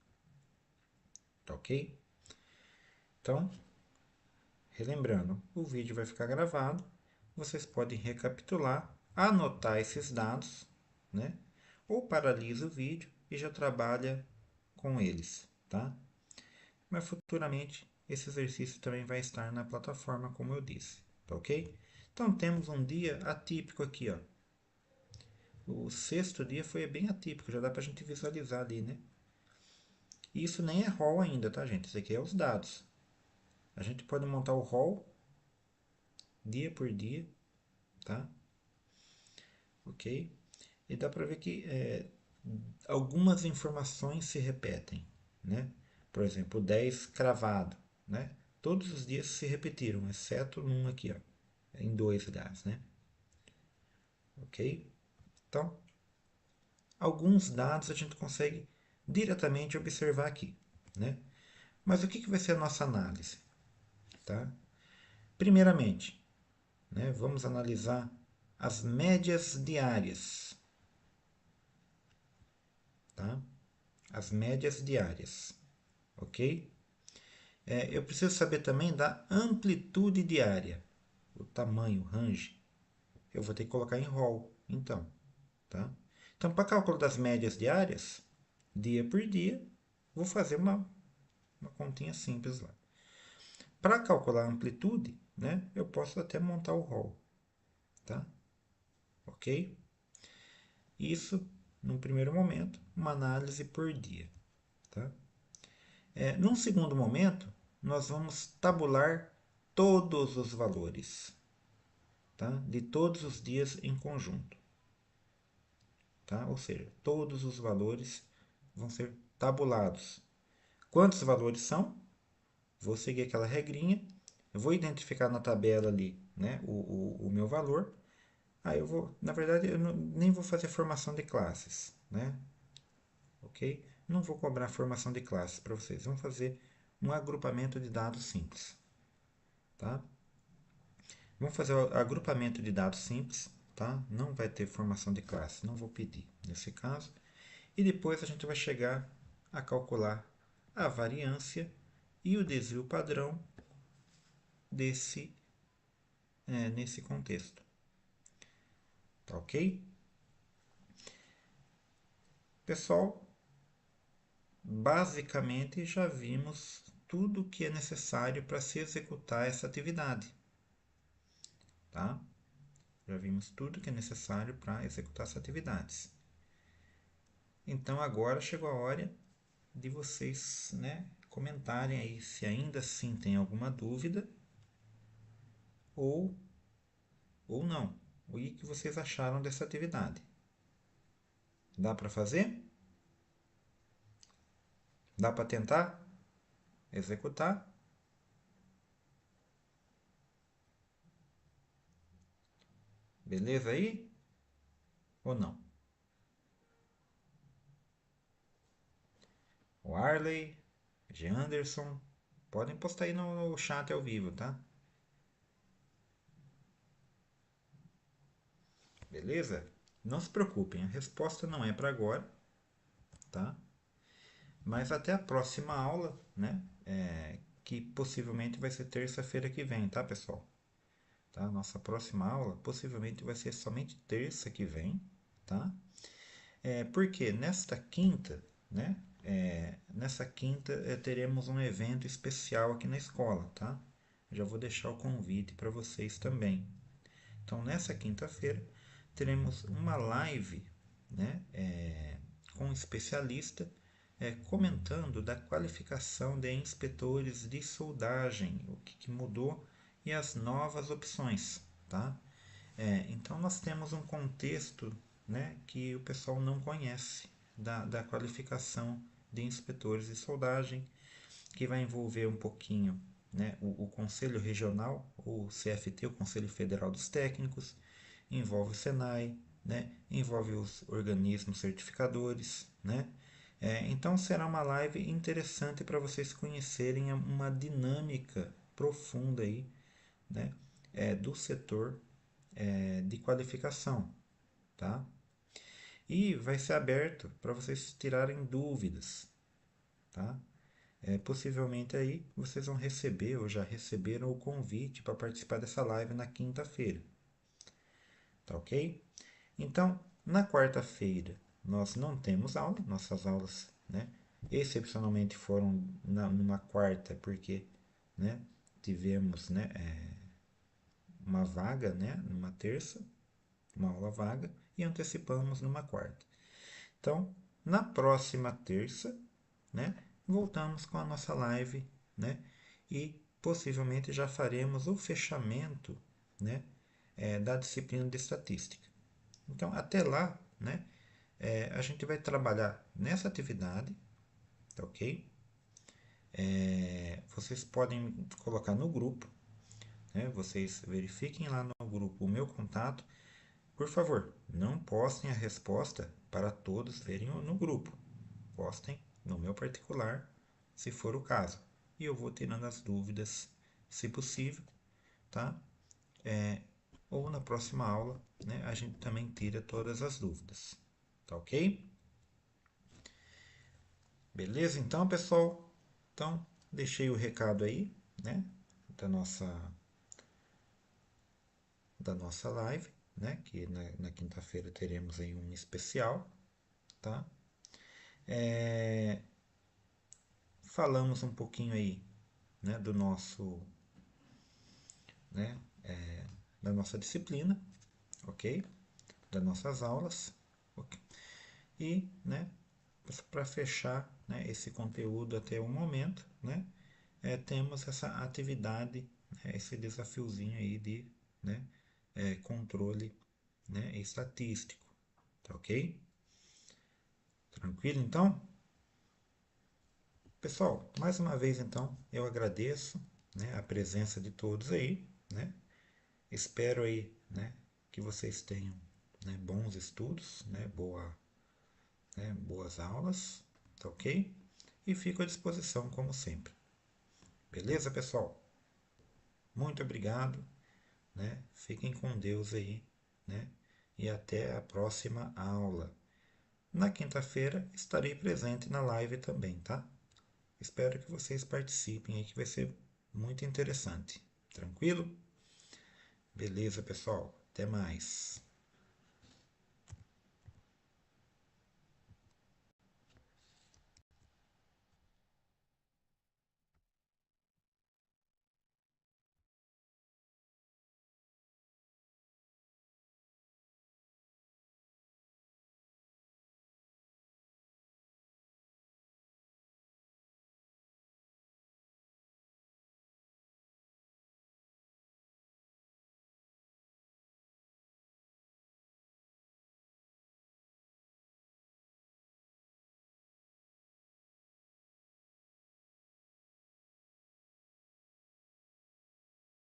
Tá ok? Então, relembrando, o vídeo vai ficar gravado. Vocês podem recapitular, anotar esses dados, né? Ou paralisa o vídeo e já trabalha com eles, tá? Mas futuramente esse exercício também vai estar na plataforma, como eu disse, tá ok? Então temos um dia atípico aqui, ó. O sexto dia foi bem atípico, já dá pra gente visualizar ali, né? E isso nem é rol ainda, tá, gente? Isso aqui é os dados. A gente pode montar o rol dia por dia, tá? Ok? E dá para ver que algumas informações se repetem, né? Por exemplo, 10 cravado, né? Todos os dias se repetiram, exceto num aqui, ó, em dois aliás, né? Ok? Então, alguns dados a gente consegue diretamente observar aqui, né? Mas o que vai ser a nossa análise? Tá? Primeiramente, né, vamos analisar as médias diárias. Tá? As médias diárias. Ok? Eu preciso saber também da amplitude diária. O tamanho, o range. Eu vou ter que colocar em rol, então. Tá? Então, para cálculo das médias diárias, dia por dia, vou fazer uma continha simples lá. Para calcular a amplitude, né, eu posso até montar o rol. Tá? Ok? Isso, num primeiro momento, uma análise por dia. Tá? Num segundo momento, nós vamos tabular todos os valores, tá? De todos os dias em conjunto. Tá? Ou seja, todos os valores vão ser tabulados. Quantos valores são? Vou seguir aquela regrinha, eu vou identificar na tabela ali, né, o meu valor. Aí eu vou, na verdade, eu não, nem vou fazer formação de classes, né? Ok? Não vou cobrar formação de classes para vocês. Vamos fazer um agrupamento de dados simples, tá? Vamos fazer o agrupamento de dados simples, tá? Não vai ter formação de classe, não vou pedir nesse caso. E depois a gente vai chegar a calcular a variância e o desvio padrão nesse contexto. Tá ok? Pessoal, basicamente já vimos tudo o que é necessário para se executar essa atividade, tá? Já vimos tudo que é necessário para executar essas atividades. Então agora chegou a hora de vocês, né, comentarem aí se ainda assim tem alguma dúvida ou, ou não. O que vocês acharam dessa atividade? Dá para fazer? Dá para tentar executar? Beleza aí? Ou não? O Arley, G. Anderson, podem postar aí no chat ao vivo, tá? Beleza? Não se preocupem, a resposta não é para agora, tá? Mas até a próxima aula, né? Que possivelmente vai ser terça-feira que vem, tá, pessoal? Tá? Nossa próxima aula possivelmente vai ser somente terça que vem, tá? Porque nesta quinta, né? Nessa quinta teremos um evento especial aqui na escola, tá? Já vou deixar o convite para vocês também. Então, nessa quinta-feira teremos uma live, né? Com um especialista comentando da qualificação de inspetores de soldagem, o que mudou e as novas opções, tá? Então nós temos um contexto, né, que o pessoal não conhece da qualificação de inspetores de soldagem, que vai envolver um pouquinho, né, o Conselho Regional, o CFT, o Conselho Federal dos Técnicos, envolve o Senai, né, envolve os organismos certificadores, né. Então será uma live interessante para vocês conhecerem uma dinâmica profunda aí, né, do setor de qualificação, tá? E vai ser aberto para vocês tirarem dúvidas, tá? Possivelmente aí vocês vão receber ou já receberam o convite para participar dessa live na quinta-feira, tá ok? Então, na quarta-feira nós não temos aula, nossas aulas, né? Excepcionalmente foram numa quarta porque, né? Tivemos, né? Uma vaga, né? Numa terça, uma aula vaga e antecipamos numa quarta. Então, na próxima terça, né, voltamos com a nossa live, né, e possivelmente já faremos o fechamento, né, da disciplina de estatística. Então, até lá, né, a gente vai trabalhar nessa atividade, tá ok? Vocês podem colocar no grupo, né, vocês verifiquem lá no grupo o meu contato. Por favor, não postem a resposta para todos verem no grupo. Postem no meu particular, se for o caso. E eu vou tirando as dúvidas, se possível, tá? Ou na próxima aula, né, a gente também tira todas as dúvidas. Tá ok? Beleza então, pessoal? Então, deixei o recado aí, né, da nossa live, né, que na quinta-feira teremos aí um especial, tá? É, falamos um pouquinho aí, né, do nosso, né, da nossa disciplina, ok? Das nossas aulas, ok? E, né, para fechar, né, esse conteúdo até o momento, né, temos essa atividade, né, esse desafiozinho aí de, né, controle, né, estatístico, tá ok? Tranquilo então? Pessoal, mais uma vez então eu agradeço, né, a presença de todos aí, né? Espero aí, né, que vocês tenham, né, bons estudos, né, boas aulas, tá ok? E fico à disposição como sempre. Beleza, pessoal? Muito obrigado, né? Fiquem com Deus aí, né? E até a próxima aula. Na quinta-feira estarei presente na live também, tá? Espero que vocês participem aí, que vai ser muito interessante. Tranquilo? Beleza, pessoal. Até mais.